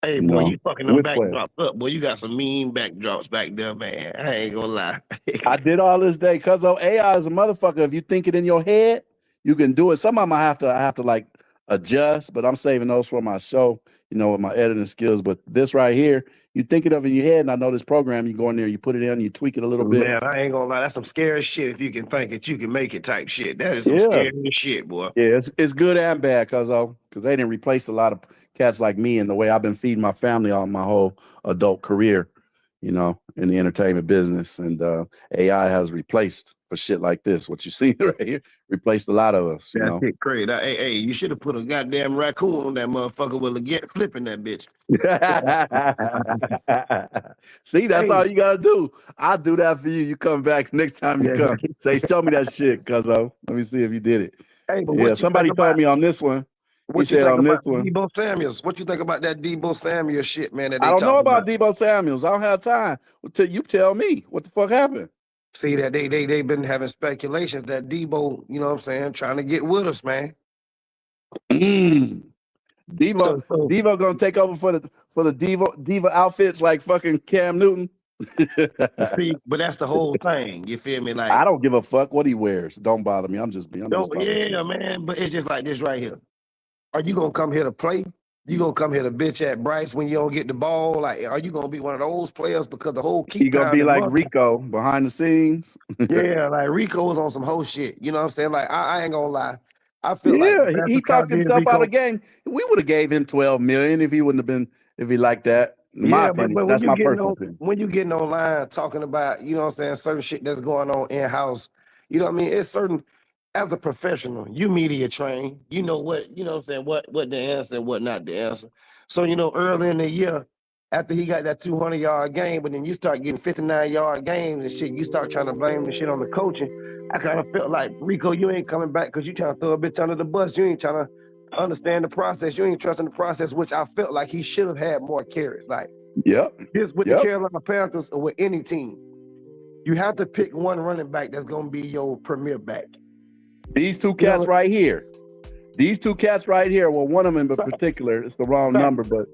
Hey, boy, you fucking them
With players.
backdrops up. Boy, you got some mean backdrops back there, man. I ain't gonna lie.
I did all this day because AI is a motherfucker. If you think it in your head, you can do it. Some of them I have to like adjust, but I'm saving those for my show, with my editing skills. But this right here, you think it of in your head, and I know this program, you go in there, you put it in, you tweak it a little bit.
Man, I ain't gonna lie. That's some scary shit. If you can think it, you can make it type shit. That is some
Yeah.
scary shit, boy.
Yeah, it's good and bad because they didn't replace a lot of cats like me in the way I've been feeding my family all my whole adult career, in the entertainment business. And AI has replaced for shit like this. What you see right here, replaced a lot of us,
That shit crazy. Hey, you should have put a goddamn raccoon on that motherfucker with a get flipping that bitch.
See, that's
Hey.
all you gotta do. I'll do that for you. You come back next time you come. Say, show me that shit, cuzzo. Let me see if you did it.
Hey, but
Yeah,
what you
somebody
think
told
about?
me on this one. He
What you
said
think
on this
about
one.
Debo Samuels? What you think about that Debo Samuels shit, man? That
I
they
don't know
talking
about
about.
Debo Samuels. I don't have time. You tell me what the fuck happened.
See that they been having speculations that Debo, you know what I'm saying, trying to get with us, man.
Devo
So
Devo gonna take over for the Diva outfits like fucking Cam Newton.
see, but that's the whole thing. You feel me? Like,
I don't give a fuck what he wears. Don't bother me. I'm just talking shit.
yeah, man. But it's just like this right here. Are you gonna come here to play? You gonna come here to bitch at Bryce when you don't get the ball? Like, are you gonna be one of those players because the whole
He
keep
gonna be
pounding
like
muscle?
Rico behind the scenes.
Yeah, like Rico's on some whole shit. You know what I'm saying? Like, I ain't gonna lie. I feel like the
Yeah,
best
he
of kind of
talked
did
himself out
Rico.
of game. We would have gave him 12 million if he wouldn't have been if he liked that. In my
Yeah,
opinion,
but
that's my personal opinion.
when you getting online talking about, you know what I'm saying, certain shit that's going on in house, you know what I mean? It's certain as a professional, you media trained, you know what, you know what I'm saying, what the answer and what not the answer. So, early in the year, after he got that 200-yard game, but then you start getting 59-yard games and shit, you start trying to blame the shit on the coaching. I kind of felt like, Rico, you ain't coming back because you trying to throw a bitch under the bus. You ain't trying to understand the process. You ain't trusting the process, which I felt like he should have had more carries. Like,
Yep.
this with the Carolina Panthers or with any team, you have to pick one running back that's going to be your premier back.
These two cats right here. Well, one of them in particular, it's the wrong number, but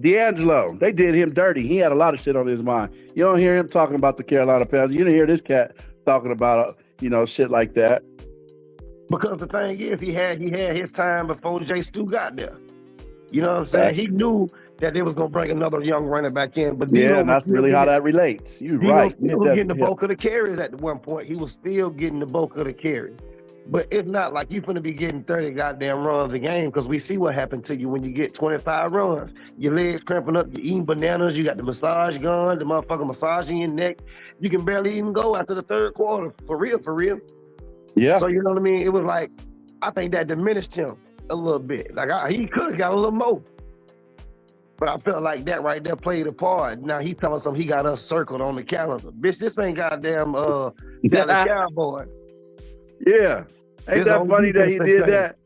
D'Angelo, they did him dirty. He had a lot of shit on his mind. You don't hear him talking about the Carolina Panthers. You didn't hear this cat talking about shit like that.
Because the thing is, he had his time before Jay Stu got there. You know what I'm saying? He knew that they was gonna bring another young running back in, but Dino
and that's really how that relates. You're right.
He was getting the bulk of the carries at one point. He was still getting the bulk of the carries. But it's not like you're going to be getting 30 goddamn runs a game, because we see what happened to you when you get 25 runs. Your legs cramping up, you're eating bananas, you got the massage gun, the motherfucker massaging your neck. You can barely even go after the third quarter, for real.
Yeah.
So you know what I mean? It was like, I think that diminished him a little bit. Like he could have got a little more. But I felt like that right there played a part. Now he telling us he got us circled on the calendar. Bitch, this ain't goddamn Dallas Cowboy.
Yeah. Ain't that funny that he did that?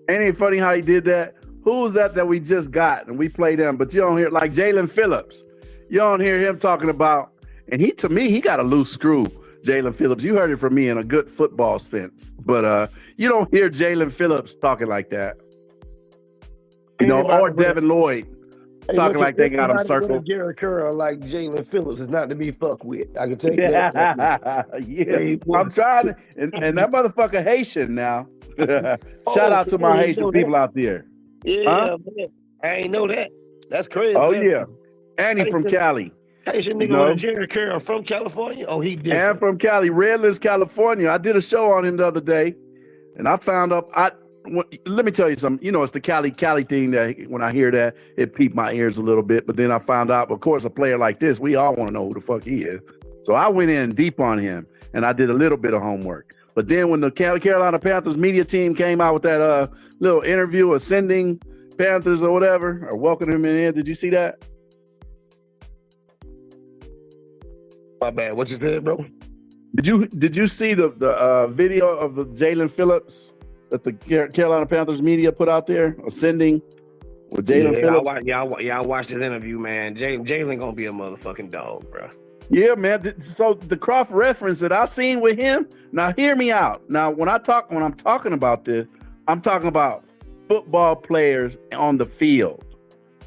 Ain't it funny how he did that? Who was that we just got and we played them? But you don't hear, like Jalen Phillips. You don't hear him talking about, and to me, he got a loose screw, Jalen Phillips. You heard it from me in a good football sense. But you don't hear Jalen Phillips talking like that. Or Devin Lloyd. Talking like they got him circled.
Jerry Curl like Jalen Phillips is not to be fucked with. I can take that.
Yeah, I'm trying to, and that motherfucker Haitian now. Shout out to my Haitian people out there.
Yeah, man. I ain't know that. That's crazy.
Oh yeah, and he's from Cali.
Haitian nigga with Jerry Curl from California. Oh, he did.
And from Cali, Redlands, California. I did a show on him the other day, and I found out let me tell you something. It's the Cali thing that when I hear that, it piqued my ears a little bit. But then I found out, of course, a player like this, we all want to know who the fuck he is. So I went in deep on him, and I did a little bit of homework. But then when the Carolina Panthers media team came out with that little interview, Ascending Panthers or whatever, or welcoming him in, did you see that?
My bad. What you said, bro?
Did you see the video of the Jalen Phillips that the Carolina Panthers media put out there, Ascending with Jalen Phillips?
I watched this interview, man. Jalen gonna be a motherfucking dog, bro.
Yeah, man. So the cross reference that I seen with him. Now, hear me out. Now, when I'm talking about this, I'm talking about football players on the field,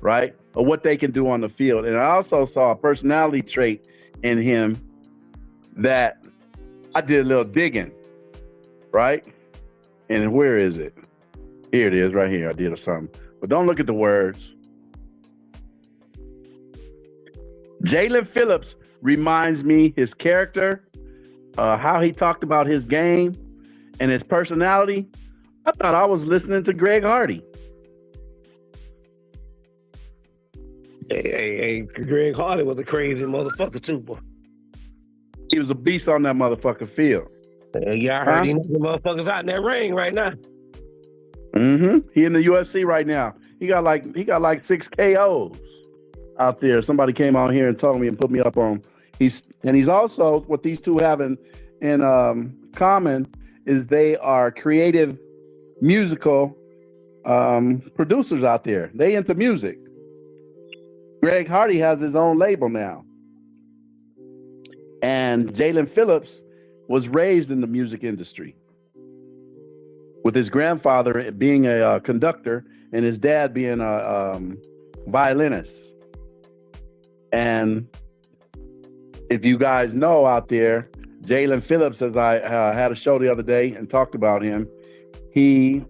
right? Or what they can do on the field. And I also saw a personality trait in him that I did a little digging, right? And where is it? Here it is, right here. I did something. But don't look at the words. Jalen Phillips reminds me, his character, how he talked about his game and his personality. I thought I was listening to Greg Hardy.
Hey, Greg Hardy was a crazy motherfucker too, boy.
He was a beast on that motherfucking field.
Yeah, I heard these motherfuckers out in that ring right now.
Mm-hmm. He in the UFC right now. He got like 6 KOs out there. Somebody came out here and told me and put me up on. He's also, what these two have in common is they are creative musical producers out there. They into music. Greg Hardy has his own label now. And Jalen Phillips was raised in the music industry, with his grandfather being a conductor and his dad being a violinist. And if you guys know out there, Jalen Phillips, as I had a show the other day and talked about him, he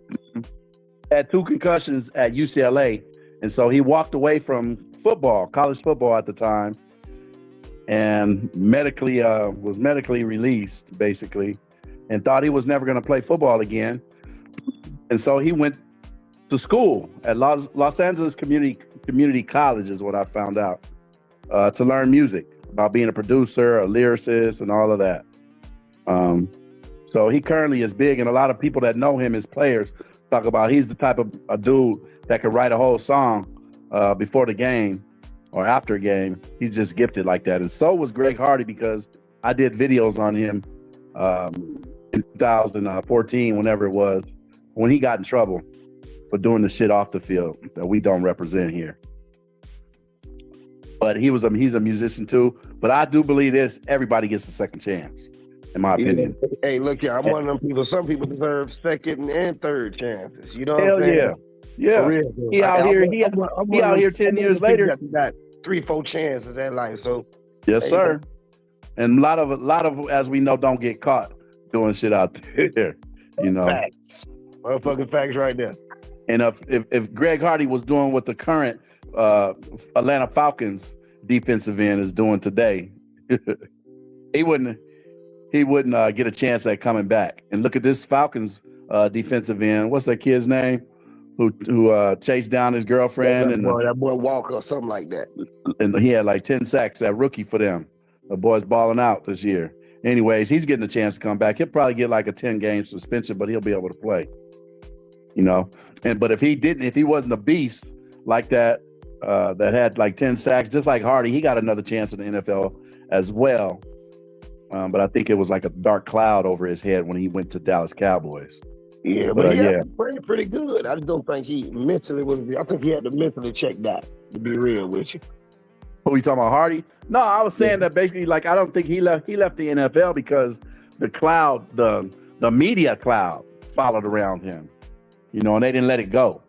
had 2 concussions at UCLA. And so he walked away from football, college football at the time, and was medically released, basically, and thought he was never going to play football again. And so he went to school at Los Angeles Community College, is what I found out, to learn music, about being a producer, a lyricist, and all of that. So he currently is big, and a lot of people that know him as players talk about he's the type of a dude that could write a whole song before the game or after a game. He's just gifted like that. And so was Greg Hardy, because I did videos on him in 2014, whenever it was, when he got in trouble for doing the shit off the field that we don't represent here. But he's a musician too. But I do believe everybody gets a second chance, in my opinion.
Hey, look here, I'm one of them people. Some people deserve second and third chances. You know what
Hell
I'm saying?
Yeah. He out here. He out here 10 years later.
Got 3-4 chances at life. So
yes, sir. And a lot of, as we know, don't get caught doing shit out there. You know,
Facts. Motherfucking facts right there.
and if Greg Hardy was doing what the current Atlanta Falcons defensive end is doing today, he wouldn't get a chance at coming back. And look at this Falcons defensive end. What's that kid's name? Who chased down his girlfriend
that boy Walker or something like that.
And he had like 10 sacks. That rookie for them. The boy's balling out this year. Anyways, he's getting a chance to come back. He'll probably get like a 10-game suspension, but he'll be able to play. You know, but if he wasn't a beast like that, that had like 10 sacks, just like Hardy, he got another chance in the NFL as well. But I think it was like a dark cloud over his head when he went to Dallas Cowboys.
Yeah, but he played pretty good. I just don't think he mentally was. I think he had to mentally check that, to be real with you.
Who you talking about, Hardy? No, I was saying that basically, like, I don't think he left the NFL because the cloud, the media cloud followed around him, you know, and they didn't let it go.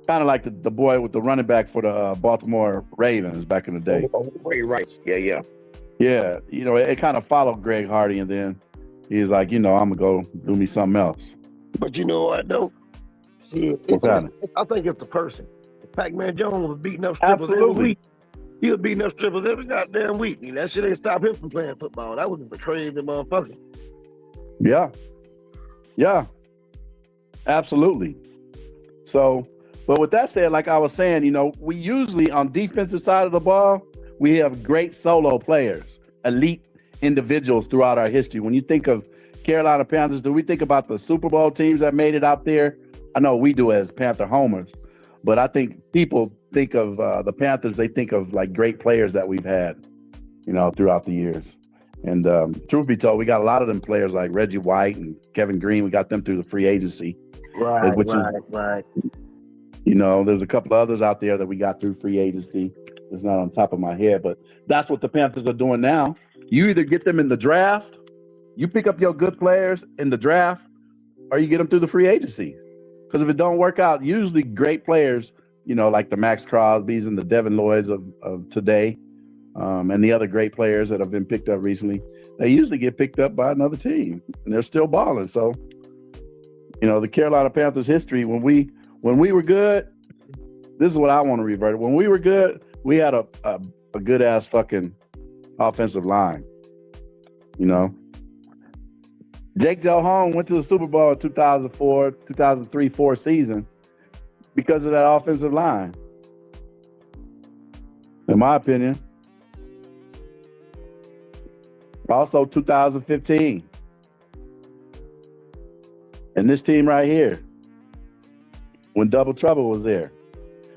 Kind of like the boy with the running back for the Baltimore Ravens back in the day.
Oh, right. Yeah.
Yeah, you know, it kind of followed Greg Hardy, and then he's like, you know, I'm going to go do me something else.
But you know what, though? I think it's the person. If Pac-Man Jones was beating up strippers every week, he was beating up strippers every goddamn week. And that shit ain't stopped him from playing football. That was just a crazy motherfucker.
Yeah. Absolutely. So, but with that said, like I was saying, you know, we usually on defensive side of the ball, we have great solo players, elite individuals throughout our history. When you think of Carolina Panthers, do we think about the Super Bowl teams that made it out there? I know we do as Panther homers, but I think people think of the Panthers, they think of like great players that we've had, you know, throughout the years. And truth be told, we got a lot of them players like Reggie White and Kevin Green. We got them through the free agency.
Right.
You know, there's a couple of others out there that we got through free agency. It's not on top of my head, but that's what the Panthers are doing now. You either get them in the draft, you pick up your good players in the draft, or you get them through the free agency. Because if it don't work out, usually great players, you know, like the Max Crosbys and the Devin Lloyds of today, and the other great players that have been picked up recently, they usually get picked up by another team, and they're still balling. So, you know, the Carolina Panthers history, when we were good, this is what I want to revert. When we were good, we had a good ass fucking offensive line. You know, Jake Delhomme went to the Super Bowl in 2003-04 season because of that offensive line. In my opinion. Also 2015. And this team right here, when Double Trouble was there,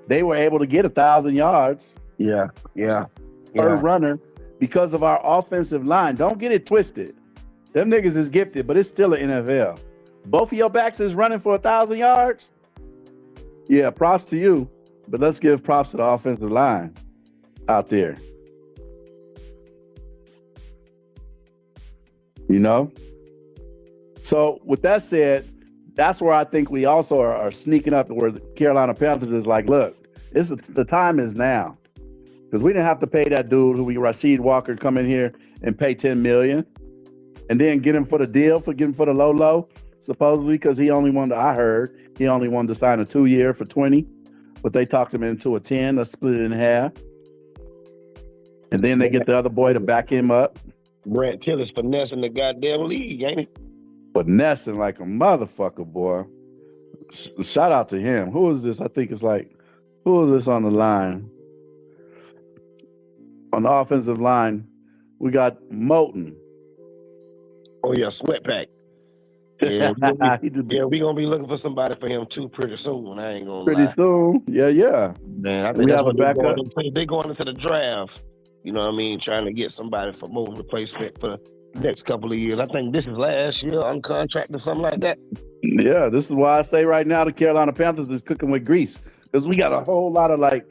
they were able to get 1,000 yards.
Yeah.
Per runner because of our offensive line. Don't get it twisted. Them niggas is gifted, but it's still an NFL. Both of your backs is running for 1,000 yards. Yeah, props to you, but let's give props to the offensive line out there. You know? So with that said, that's where I think we also are sneaking up, where the Carolina Panthers is like, look, the time is now. Because we didn't have to pay that dude Rasheed Walker come in here and pay $10 million and then get him for the deal, get him for the low, supposedly, because I heard he only wanted to sign a 2-year for 20, but they talked him into a 10. Let's split it in half. And then they get the other boy to back him up.
Brent Tiller's finessing the goddamn league, ain't he?
Finessing like a motherfucker, boy. Shout out to him. Who is this? I think it's like, who is this on the line? On the offensive line, we got Moulton.
Oh, yeah, Sweatpack. Yeah, we're going to be looking for somebody for him, too, pretty soon. I ain't going to lie.
Pretty soon? Yeah.
Man, I think we have a backup. They're going into the draft, you know what I mean, trying to get somebody for more replacement for the next couple of years. I think this is last year on contract or something like that.
Yeah, this is why I say right now the Carolina Panthers is cooking with grease, because we got a whole lot of a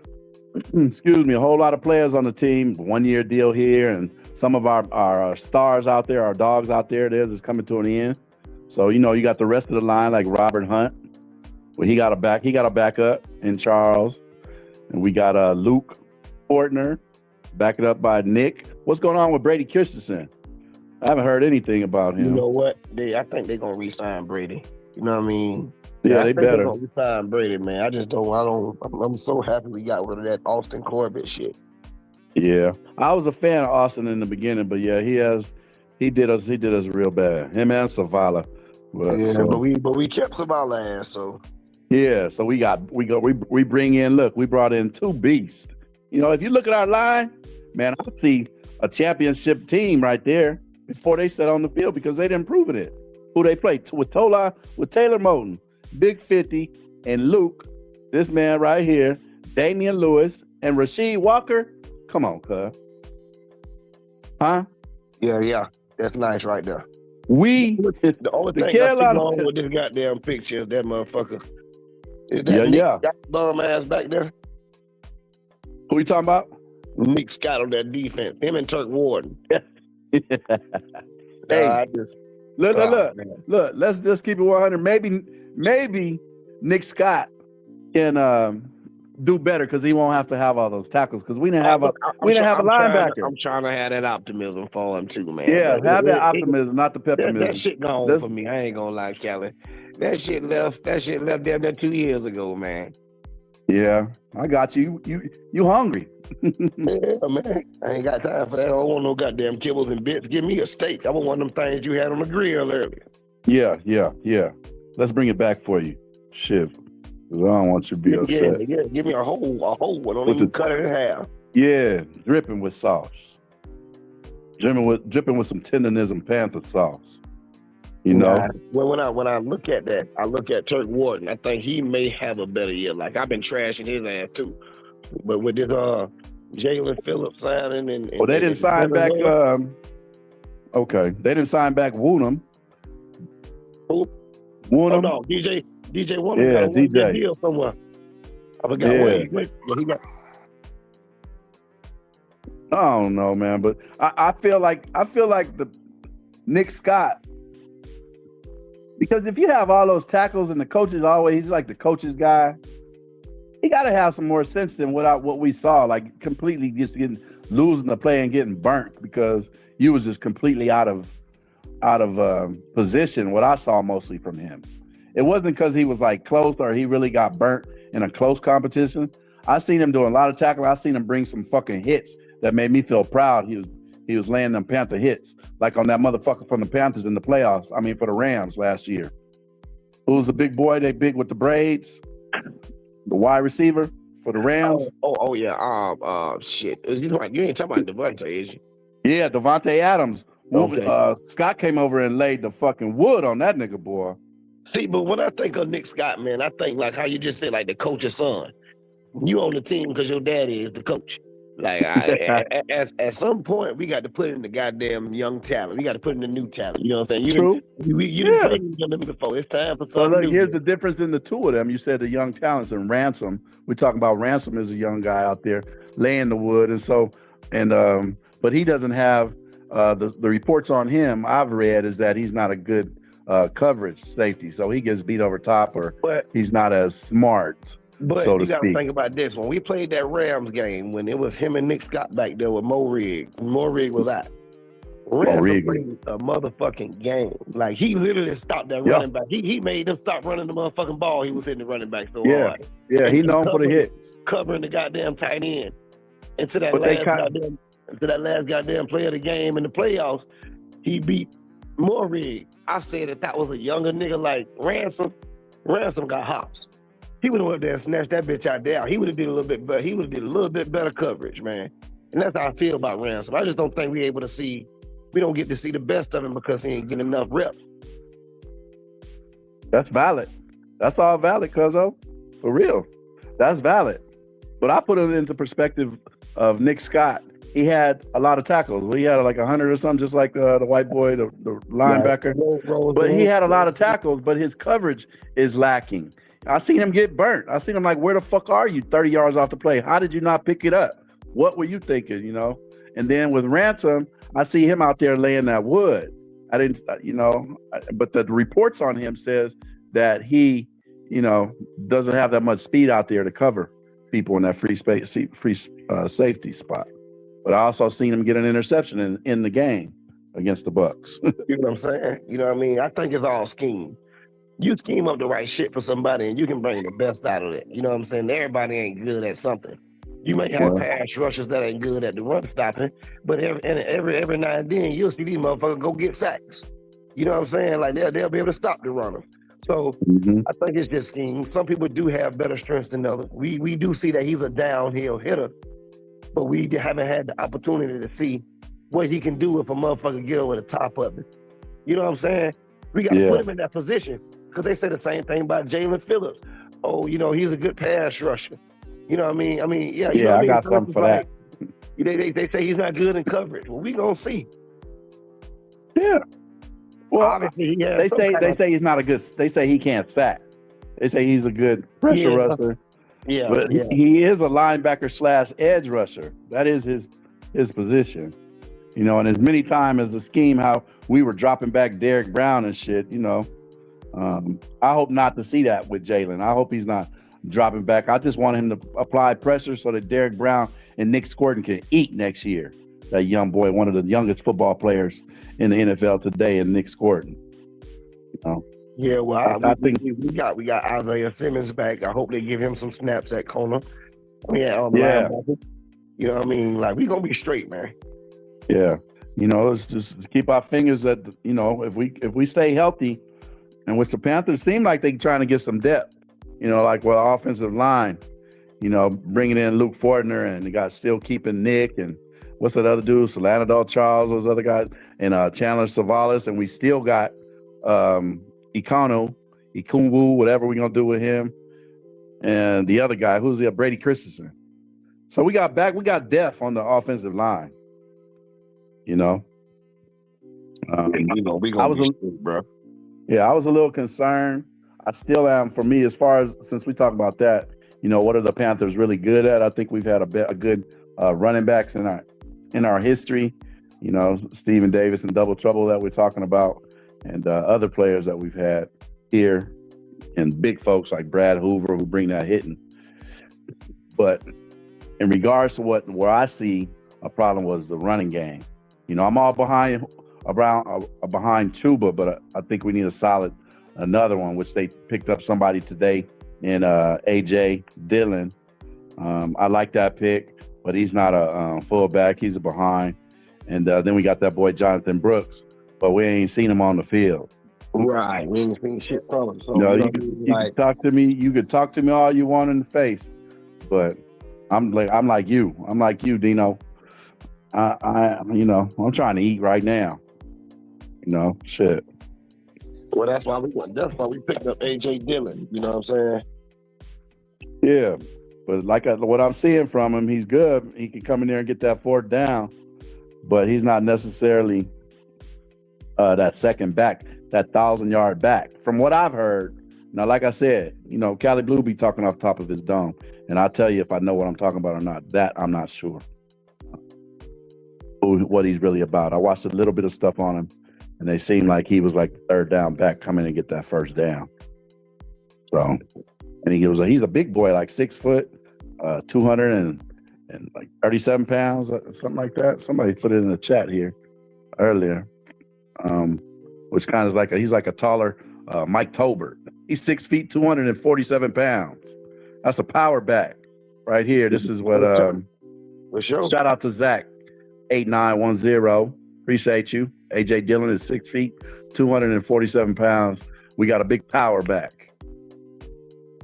whole lot of players on the team, 1-year deal here, and some of our stars out there, our dogs out there, they're just coming to an end. So, you know, you got the rest of the line like Robert Hunt. Well, he got a backup in Charles. And we got Luke Fortner, Back it up by Nick. What's going on with Brady Christensen? I haven't heard anything about him.
You know what? I think they're gonna re-sign Brady. You know what I mean?
Yeah,
I
they
think they're
better.
gonna re-sign Brady, man. I'm so happy we got rid of that Austin Corbett shit.
Yeah, I was a fan of Austin in the beginning, but yeah, he did us real bad. Him and Savala.
But we kept Savala ass, so
yeah. So we bring in. Look, we brought in two beasts. You know, if you look at our line, man, I see a championship team right there before they set on the field because they didn't prove it. Who they played with Taylor Moton, Big 50, and Luke. This man right here, Damian Lewis, and Rasheed Walker. Come on, cuz. Huh?
Yeah. That's nice right there.
The
only thing
Carolina
I see wrong with this goddamn picture is that motherfucker. Is that Nick got bum ass back there?
Who you talking about?
Nick Scott on that defense. Him and Turk Warden.
Hey, look. Let's just keep it 100. Maybe Nick Scott can do better because he won't have to have all those tackles because we didn't have a linebacker.
I'm trying to have that optimism for him too, man.
Yeah, have that optimism, not the pessimism.
That shit gone for me. I ain't gonna lie, Kelly. That shit left there 2 years ago, man.
Yeah, I got you. You hungry?
Yeah, man. I ain't got time for that. I don't want no goddamn kibbles and bits. Give me a steak. I want one of them things you had on the grill earlier.
Yeah. Let's bring it back for you, Shiv. Because I don't want you to be upset.
Yeah. Give me a whole one. Don't even cut it in half.
Yeah, dripping with sauce. Dripping with some tenderness and Panther sauce. You know?
Well, when I look at that, I look at Turk Warden. I think he may have a better year. Like, I've been trashing his ass too. But with this Jalen Phillips signing and
they didn't sign back they didn't sign back Woonham.
Who?
Woonham?
Oh no, DJ Woonham got a
DJ
deal somewhere. I forgot where he went. He got.
I don't know, man, but I feel like the Nick Scott, because if you have all those tackles and the coaches he's like the coach's guy, he got to have some more sense than what we saw, like completely just losing the play and getting burnt because you was just completely out of position. What I saw mostly from him, it wasn't because he was like close or he really got burnt in a close competition. I seen him doing a lot of tackling. I seen him bring some fucking hits that made me feel proud. He was laying them Panther hits, like on that motherfucker from the Panthers in the playoffs. I mean, for the Rams last year. Who was the big boy? They big with the braids, the wide receiver for the Rams.
Oh yeah. Shit. You ain't talking about Devontae, is you?
Yeah, Devontae Adams.
Okay.
Scott came over and laid the fucking wood on that nigga, boy.
See, but when I think of Nick Scott, man, I think like how you just said, like the coach's son. You on the team because your daddy is the coach. Like at some point, we got to put in the goddamn young talent. We got to put in the new talent. You know what I'm saying?
True.
You didn't play them before. It's time for something new.
Here's the difference in the two of them. You said the young talents and Ransom. We're talking about Ransom as a young guy out there laying the wood, but he doesn't have the reports on him I've read is that he's not a good coverage safety, so he gets beat over top or he's not as smart.
But
so
you got
to
think about this. When we played that Rams game, when it was him and Nick Scott back there with Mo Rig was out. Rams played a motherfucking game. Like, he literally stopped that running back. He made them stop running the motherfucking ball. He was hitting the running back so hard.
Yeah, he known for the hits.
Covering the goddamn tight end. And to that last goddamn play of the game in the playoffs, he beat Mo Rig. I said that was a younger nigga like Ransom. Ransom got hops. He would have went there and snatched that bitch out there. He would have did a little bit better. He would have did a little bit better coverage, man. And that's how I feel about Ransom. I just don't think we don't get to see the best of him because he ain't getting enough reps.
That's valid. That's all valid, cuzzo. For real. That's valid. But I put it into perspective of Nick Scott. He had a lot of tackles. He had like 100 or something, just like the white boy, the linebacker. But he had a lot of tackles, but his coverage is lacking. I seen him get burnt. I seen him like, where the fuck are you 30 yards off the play? How did you not pick it up? What were you thinking, you know? And then with Ransom, I see him out there laying that wood. I didn't, but the reports on him says that he, doesn't have that much speed out there to cover people in that free safety spot. but I also seen him get an interception in the game against the Bucks.
You know what I'm saying? You know what I mean? I think it's all scheme. You scheme up the right shit for somebody and you can bring the best out of it. You know what I'm saying? Everybody ain't good at something. You may have pass rushers that ain't good at the run stopping, but every now and then you'll see these motherfuckers go get sacks. You know what I'm saying? Like they'll be able to stop the runner. So I think it's just scheme. Some people do have better strengths than others. We do see that he's a downhill hitter, but we haven't had the opportunity to see what he can do if a motherfucker get over the top of it. You know what I'm saying? We got to put him in that position because they say the same thing about Jalen Phillips. Oh, you know, he's a good pass rusher. You know what I mean? Yeah. You know what
I got something for that.
They say he's not good in coverage. Well, we gonna see.
Yeah. Well,
obviously,
they say he's not a good. They say he can't sack. They say he's a good pressure rusher.
Yeah,
but he is a linebacker / edge rusher. That is his position. You know, and as many times as the scheme, how we were dropping back Derek Brown and shit. You know, I hope not to see that with Jalen. I hope he's not dropping back. I just want him to apply pressure so that Derek Brown and Nick Squirtin can eat next year. That young boy, one of the youngest football players in the NFL today, and Nick Squirtin. You know?
Yeah, well, I think we got Isaiah Simmons back. I hope they give him some snaps at corner. Linebacker. You know what I mean? Like, we gonna be straight, man.
Yeah. You know, let's just keep our fingers that, you know, if we stay healthy, and which the Panthers seem like they're trying to get some depth, you know, like with offensive line, you know, bringing in Luke Fortner, and they got still keeping Nick, and what's that other dude, Solanadol Charles, those other guys, and Chandler Savalas, and we still got Ikunwu, whatever we're going to do with him, and the other guy, who's the Brady Christensen. So we got depth on the offensive line, you know.
We gonna be straight, bro.
Yeah, I was a little concerned. I still am. For me, as far as, since we talk about that, you know, what are the Panthers really good at? I think we've had a good running backs in our history. You know, Stephen Davis and Double Trouble that we're talking about, and other players that we've had here, and big folks like Brad Hoover who bring that hitting. But in regards to where I see a problem was the running game. You know, I'm all behind Chuba, but I think we need another one, which they picked up somebody today in AJ Dillon. I like that pick, but he's not a fullback. He's a behind. And then we got that boy Jonathan Brooks, but we ain't seen him on the field.
Right, we ain't seen shit from him. So
you can talk to me. You could talk to me all you want in the face, but I'm like you, Dino. I'm trying to eat right now. You know, shit.
Well, that's why we picked up AJ Dillon. You know what I'm saying?
Yeah, but what I'm seeing from him, he's good. He can come in there and get that fourth down, but he's not necessarily that second back, that 1,000-yard back. From what I've heard, now, like I said, you know, Cali Blue be talking off top of his dome, and I'll tell you if I know what I'm talking about or not. That I'm not sure what he's really about. I watched a little bit of stuff on him, and they seemed like he was like the third down back, come in and get that first down. So, and he's a big boy, like 6 foot, 200 and like 37 pounds, something like that. Somebody put it in the chat here earlier, which kind of like he's like a taller Mike Tolbert. He's 6 feet, 247 pounds. That's a power back right here. This is what.
For sure.
Shout out to Zach, 8910. Appreciate you. AJ Dillon is 6 feet, 247 pounds. We got a big power back.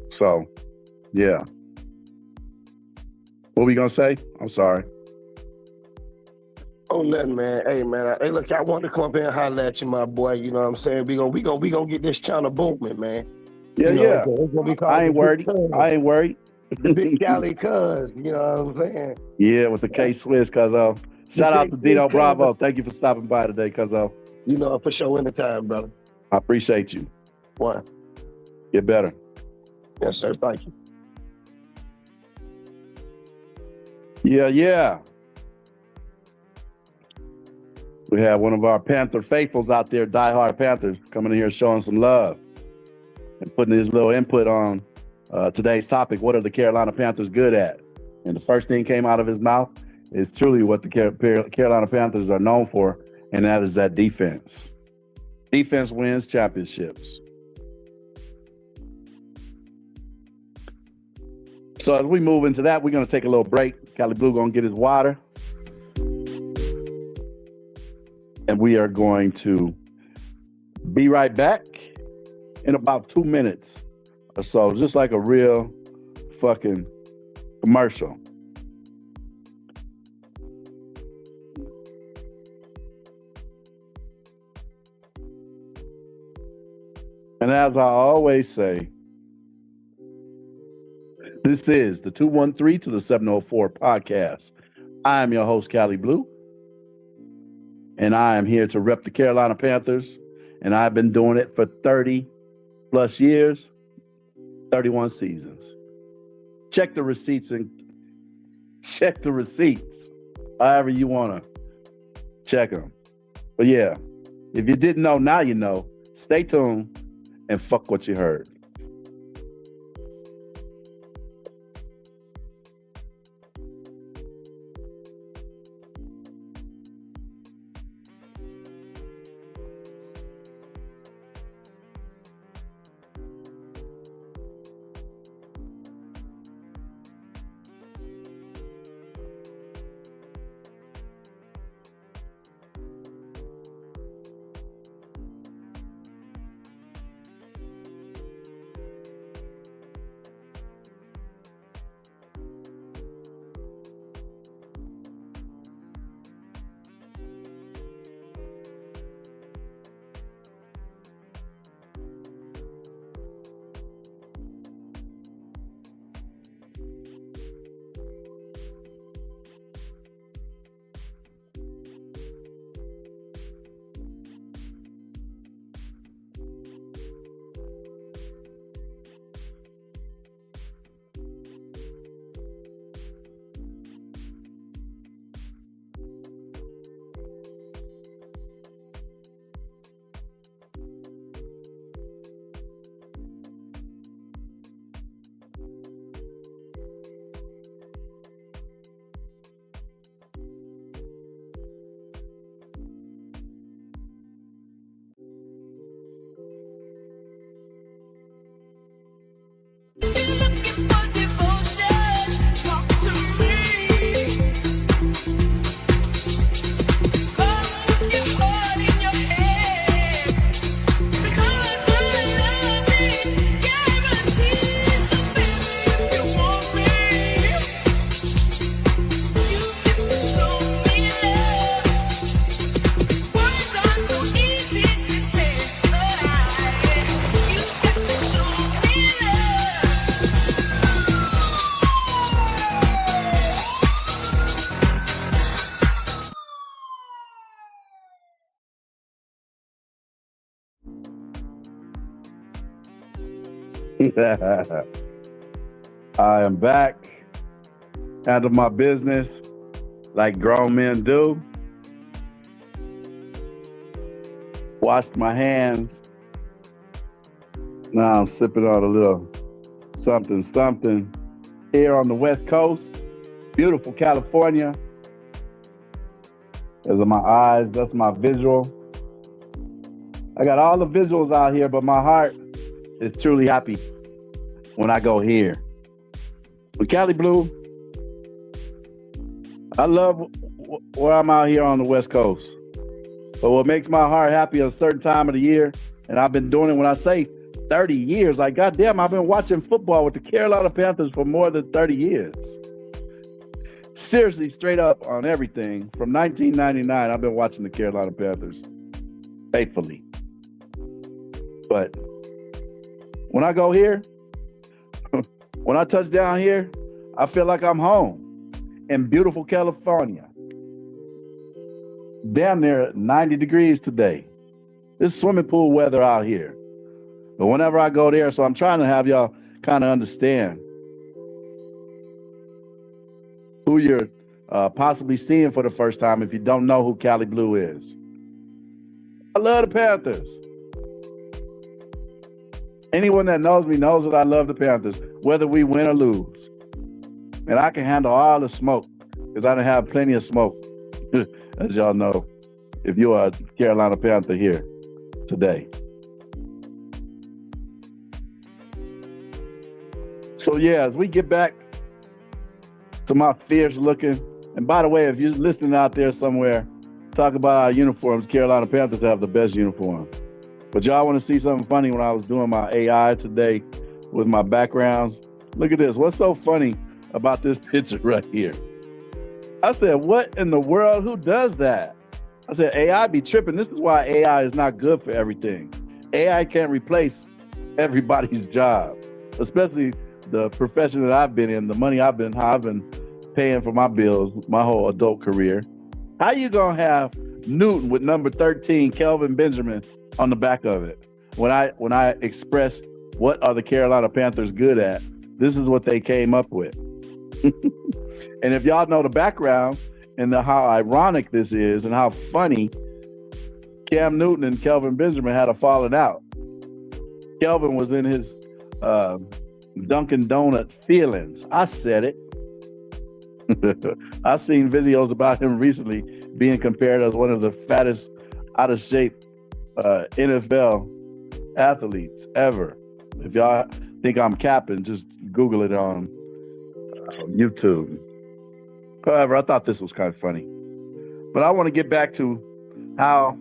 So, yeah. What were you gonna say? I'm sorry.
Oh, nothing, man. Hey, man. Hey, look, I wanted to come up here and holler at you, my boy. You know what I'm saying? We gonna get this channel booming, man.
Yeah,
It's gonna be called
I ain't worried.
The Big Cali Cuz, you know what I'm saying?
Yeah, with the K-Swiss, cuzzo. Shout out to Dino Bravo. Thank you for stopping by today, cuzzo.
You know, for sure, anytime, brother.
I appreciate you.
What?
Get better.
Yes, sir. Thank you.
Yeah. We have one of our Panther faithfuls out there, diehard Panthers, coming in here showing some love and putting his little input on today's topic. What are the Carolina Panthers good at? And the first thing came out of his mouth, is truly what the Carolina Panthers are known for, and that is that defense. Defense wins championships. So as we move into that, we're going to take a little break. Cali Blue going to get his water. And we are going to be right back in about 2 minutes or so, just like a real fucking commercial. And as I always say, this is the 213 to the 704 podcast. I am your host, Cali Blue, and I am here to rep the Carolina Panthers, and I've been doing it for 30 plus years, 31 seasons. Check the receipts, however you want to check them. But yeah, if you didn't know, now you know. Stay tuned and fuck what you heard. I am back. Handle my business like grown men do. Washed my hands. Now I'm sipping on a little something here on the West Coast. Beautiful California. Those are my eyes. That's my visual. I got all the visuals out here, but my heart is truly happy when I go here. With Cali Blue, I love where I'm out here on the West Coast. But what makes my heart happy a certain time of the year, and I've been doing it when I say 30 years, like goddamn, I've been watching football with the Carolina Panthers for more than 30 years. Seriously, straight up on everything. From 1999, I've been watching the Carolina Panthers faithfully. But when I go here, when I touch down here, I feel like I'm home in beautiful California. Damn near 90 degrees today. This swimming pool weather out here. But whenever I go there, so I'm trying to have y'all kind of understand who you're possibly seeing for the first time if you don't know who Cali Blue is. I love the Panthers. Anyone that knows me knows that I love the Panthers, whether we win or lose. And I can handle all the smoke. because I done have plenty of smoke, as y'all know, if you are a Carolina Panther here today. So yeah, as we get back to my fierce looking, and by the way, if you're listening out there somewhere, talk about our uniforms. Carolina Panthers have the best uniform. But y'all want to see something funny? When I was doing my AI today with my backgrounds, look at this. What's so funny about this picture right here? I said, what in the world? Who does that? I said, AI be tripping. This is why AI is not good for everything. AI can't replace everybody's job, especially the profession that I've been in, the money I've been paying for my bills my whole adult career. How you gonna have Newton with number 13, Kelvin Benjamin, on the back of it? When I expressed what are the Carolina Panthers good at, this is what they came up with. And if y'all know the background and how ironic this is and how funny, Cam Newton and Kelvin Benjamin had a falling out. Kelvin was in his Dunkin' Donut feelings. I said it. I've seen videos about him recently being compared as one of the fattest, out of shape NFL athletes ever. If y'all think I'm capping, just Google it on YouTube. However, I thought this was kind of funny. But I want to get back to how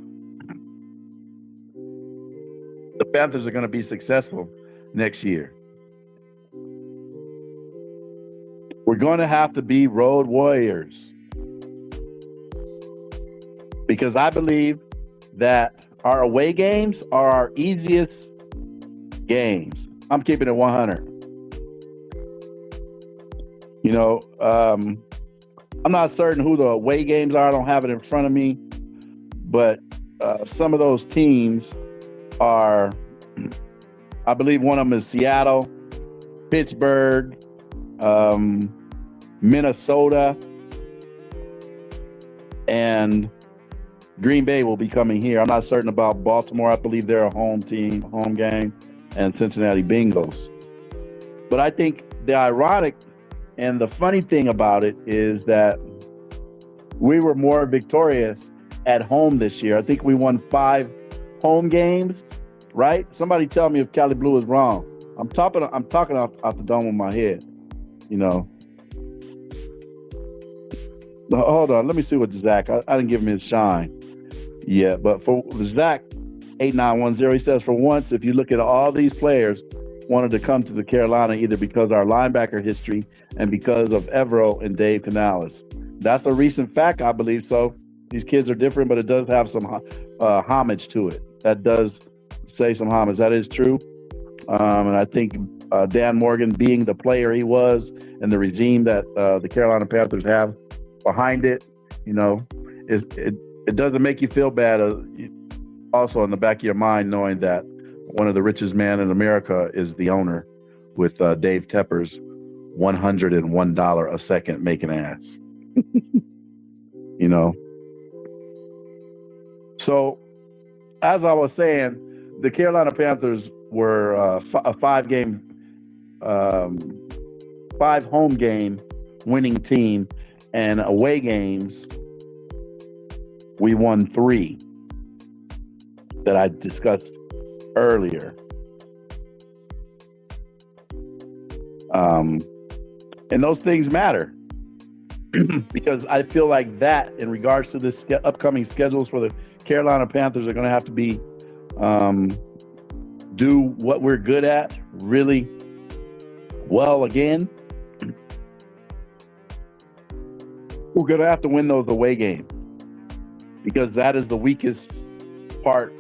the Panthers are going to be successful next year. We're going to have to be road warriors, because I believe that our away games are our easiest games. I'm keeping it 100. You know, I'm not certain who the away games are. I don't have it in front of me, but some of those teams are, I believe one of them is Seattle, Pittsburgh, Minnesota, and Green Bay will be coming here. I'm not certain about Baltimore. I believe they're a home team, home game, and Cincinnati Bengals. But I think the ironic and the funny thing about it is that we were more victorious at home this year. I think we won 5 home games, right? Somebody tell me if Cali Blue is wrong. I'm talking off the dome of my head, you know. Hold on, let me see what Zach. I didn't give him his shine yet, but for Zach 8910, he says, for once, if you look at all these players wanted to come to the Carolina either because of our linebacker history and because of Evero and Dave Canales. That's a recent fact, I believe so. These kids are different, but it does have some homage to it. That does say some homage. That is true. And I think Dan Morgan, being the player he was and the regime that the Carolina Panthers have behind it, you know, it doesn't make you feel bad. Also in the back of your mind, knowing that one of the richest men in America is the owner, with Dave Tepper's $101 a second making ass. You know. So, as I was saying, the Carolina Panthers were a 5 home game winning team, and away games we won 3 that I discussed earlier. And those things matter because I feel like that, in regards to this upcoming schedules for the Carolina Panthers, are going to have to be do what we're good at really well again. We're going to have to win those away games, because that is the weakest part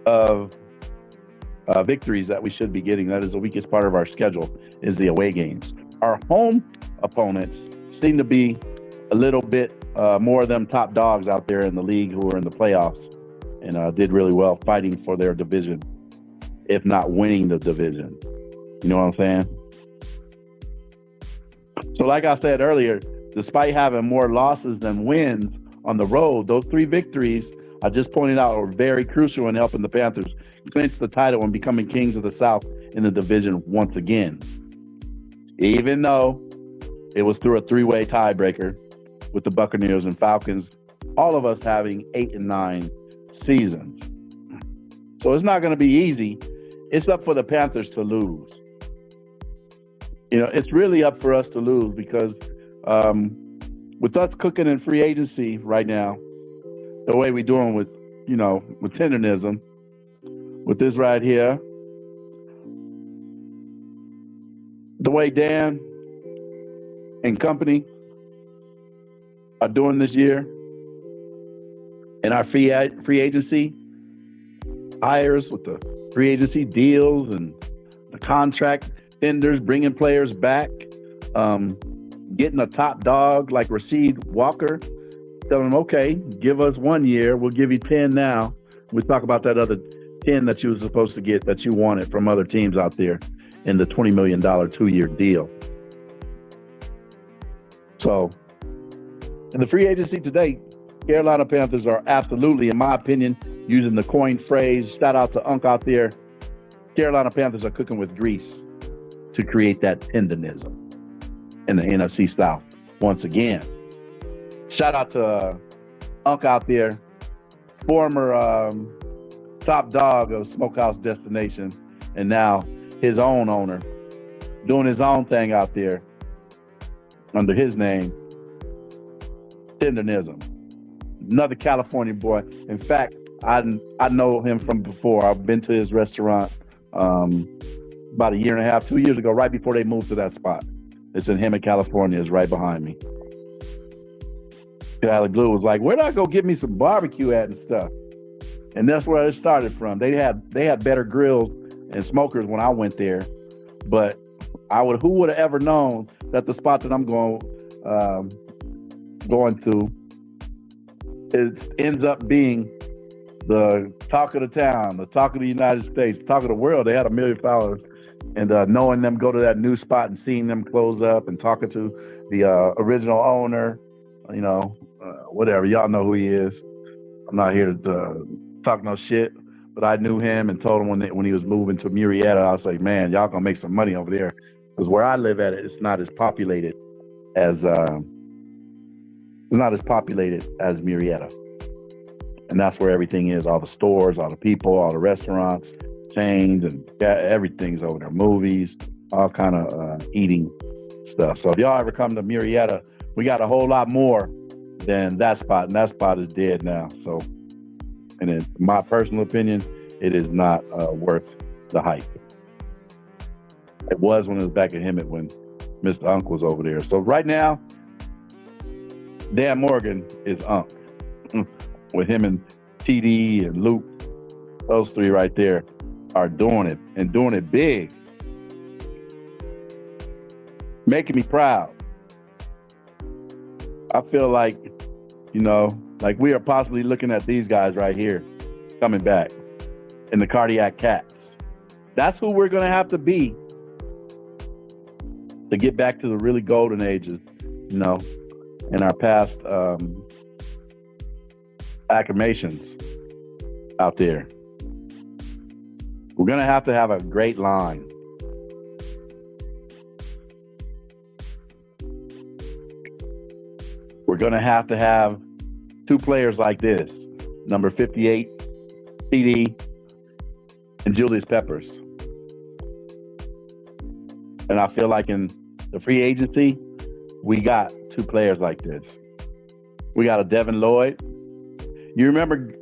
of victories that we should be getting. That is the weakest part of our schedule, is the away games. Our home opponents seem to be a little bit more of them top dogs out there in the league who are in the playoffs and did really well fighting for their division, if not winning the division. You know what I'm saying? So like I said earlier, despite having more losses than wins on the road, those 3 victories I just pointed out are very crucial in helping the Panthers clinch the title and becoming kings of the South in the division once again. Even though It was through a 3-way tiebreaker with the Buccaneers and Falcons, all of us having 8 and 9 seasons. So it's not going to be easy. It's up for the Panthers to lose. It's really up for us to lose because with us cooking in free agency right now, the way we're doing with tenderism, with this right here, the way Dan and company are doing this year, and our free agency hires with the free agency deals and the contract vendors bringing players back, getting a top dog like Rasheed Walker, telling them, okay, give us 1 year, we'll give you 10 now. We'll talk about that other 10 that you were supposed to get that you wanted from other teams out there in the $20 million 2-year deal. So, in the free agency today, Carolina Panthers are absolutely, in my opinion, using the coined phrase, shout out to Unc out there, Carolina Panthers are cooking with grease to create that tenderism in the NFC South once again. Shout out to Unc out there, former top dog of Smokehouse Destination, and now his own owner, doing his own thing out there under his name, tenderism. Another California boy. In fact, I know him from before. I've been to his restaurant about a year and a half, 2 years ago, right before they moved to that spot. It's in Hemet, California. It's right behind me. Cali Glue was like, where do I go get me some barbecue at and stuff? And that's where it started from. They had better grills and smokers when I went there, but who would have ever known that the spot that I'm going to, it ends up being the talk of the town, the talk of the United States, the talk of the world. They had 1 million followers, and knowing them go to that new spot and seeing them close up and talking to the original owner, whatever, y'all know who he is. I'm not here to talk no shit, but I knew him and told him when he was moving to Murrieta, I was like, man, y'all gonna make some money over there, because where I live at, it's not as populated as Murrieta. And that's where everything is, all the stores, all the people, all the restaurants, chains, and everything's over there, movies, all kind of eating stuff. So if y'all ever come to Murrieta, we got a whole lot more than that spot, and that spot is dead now. So, and in my personal opinion, it is not worth the hype. It was when it was back at Hemet when Mr. Unc was over there. So right now, Dan Morgan is Unc. With him and TD and Luke, those three right there are doing it, and doing it big. Making me proud. I feel like, like we are possibly looking at these guys right here coming back in the Cardiac Cats. That's who we're going to have to be to get back to the really golden ages, in our past acclamations out there. We're going to have a great line. We're going to have two players like this, number 58, TD, and Julius Peppers. And I feel like in the free agency, we got two players like this. We got a Devin Lloyd. You remember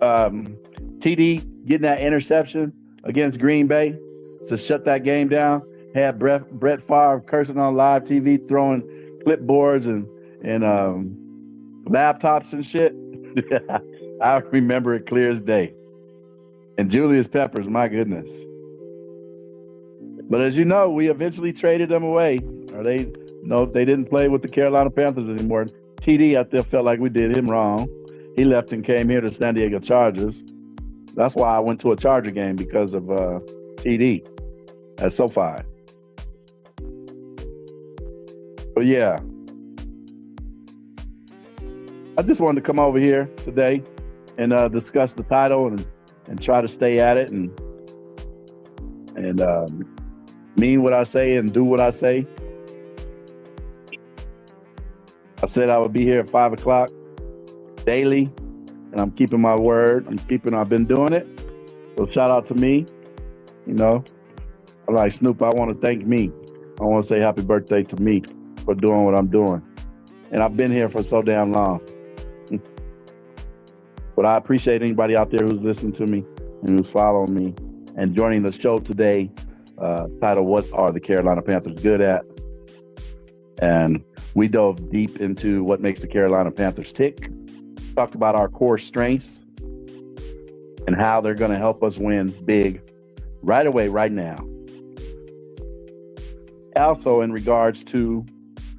TD getting that interception against Green Bay to shut that game down? Had Brett Favre cursing on live TV, throwing clipboards and laptops and shit. I remember it clear as day. And Julius Peppers, my goodness. But as you know, we eventually traded them away. They didn't play with the Carolina Panthers anymore. TD, I still felt like we did him wrong. He left and came here to San Diego Chargers. That's why I went to a Charger game, because of TD at SoFi. But yeah, I just wanted to come over here today and discuss the title and try to stay at it and mean what I say and do what I say. I said I would be here at 5 o'clock daily, and I'm keeping my word. I've been doing it. So shout out to me. You know, I'm like, Snoop, I want to thank me. I want to say happy birthday to me for doing what I'm doing. And I've been here for so damn long. But I appreciate anybody out there who's listening to me and who's following me and joining the show today, titled What Are the Carolina Panthers Good At? And we dove deep into what makes the Carolina Panthers tick, talked about our core strengths and how they're going to help us win big right away, right now. Also, in regards to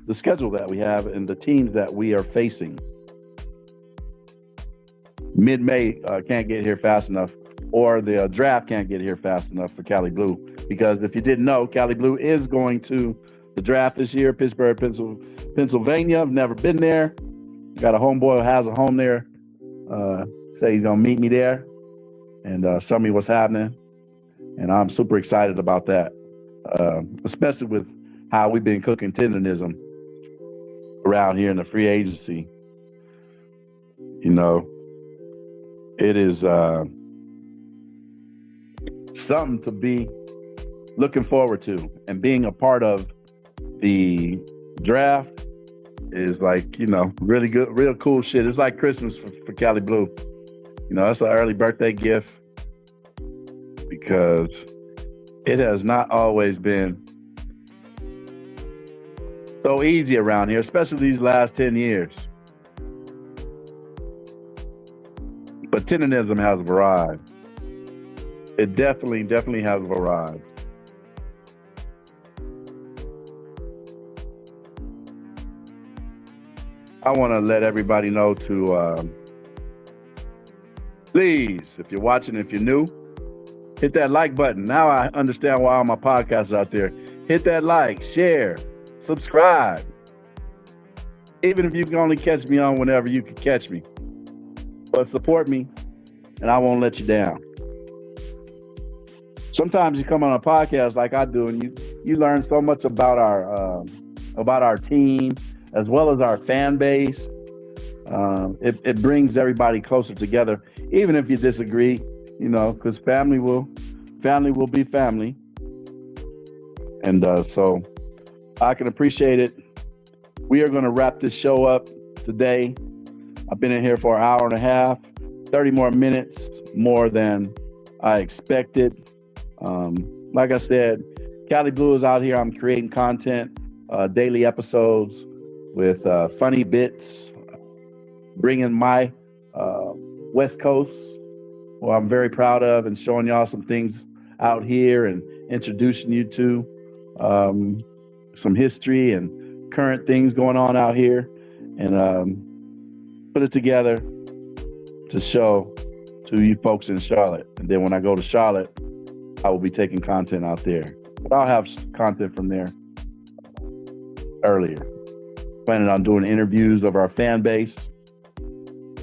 the schedule that we have and the teams that we are facing. Mid-May can't get here fast enough, or the draft can't get here fast enough for Cali Blue. Because if you didn't know, Cali Blue is going to the draft this year, Pittsburgh, Pennsylvania. I've never been there. Got a homeboy who has a home there. Say he's going to meet me there and show me what's happening. And I'm super excited about that, especially with how we've been cooking tendenism around here in the free agency. You know, it is something to be looking forward to, and being a part of the draft is like, you know, really good, real cool shit. It's like Christmas for Cali Blue. You know, that's an early birthday gift because it has not always been so easy around here, especially these last 10 years. But tendenism has arrived. It definitely has arrived. I want to let everybody know to please, if you're watching, if you're new, hit that like button. Now I understand why all my podcasts out there. Hit that like, share, subscribe. Even if you can only catch me on whenever you can catch me. But support me, and I won't let you down. Sometimes you come on a podcast like I do, and you learn so much about our team as well as our fan base. It brings everybody closer together, even if you disagree. You know, because family will be family, and so I can appreciate it. We are going to wrap this show up today. I've been in here for an hour and a half, 30 more minutes more than I expected. Like I said, Cali Blue is out here. I'm creating content, daily episodes with funny bits, bringing my West Coast, well, I'm very proud of, and showing y'all some things out here and introducing you to some history and current things going on out here, and put it together to show to you folks in Charlotte. And then when I go to Charlotte, I will be taking content out there. But I'll have content from there earlier. Planning on doing interviews of our fan base.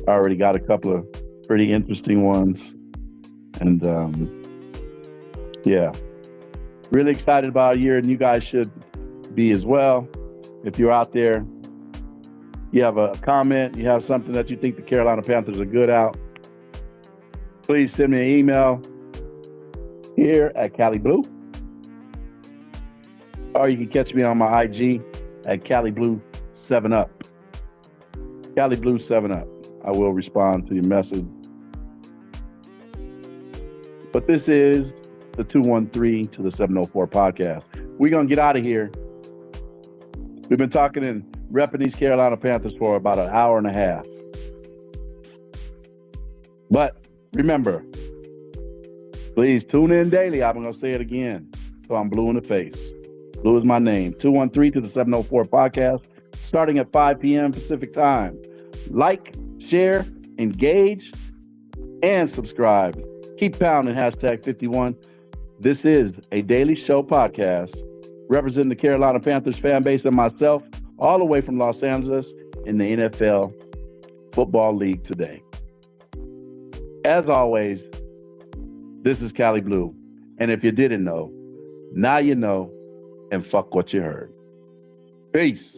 I already got a couple of pretty interesting ones. And yeah, really excited about our year, and you guys should be as well. If you're out there, you have a comment, you have something that you think the Carolina Panthers are good at, please send me an email here at Cali Blue. Or you can catch me on my IG at Cali Blue 7up. Cali Blue 7up. I will respond to your message. But this is the 213 to the 704 podcast. We're going to get out of here. We've been talking and repping these Carolina Panthers for about an hour and a half. But remember, please tune in daily. I'm going to say it again, so I'm blue in the face. Blue is my name. 213 to the 704 podcast, starting at 5 p.m. Pacific time. Like, share, engage, and subscribe. Keep pounding #51. This is a daily show podcast representing the Carolina Panthers fan base and myself, all the way from Los Angeles in the NFL Football League today. As always, this is Cali Blue. And if you didn't know, now you know, and fuck what you heard. Peace.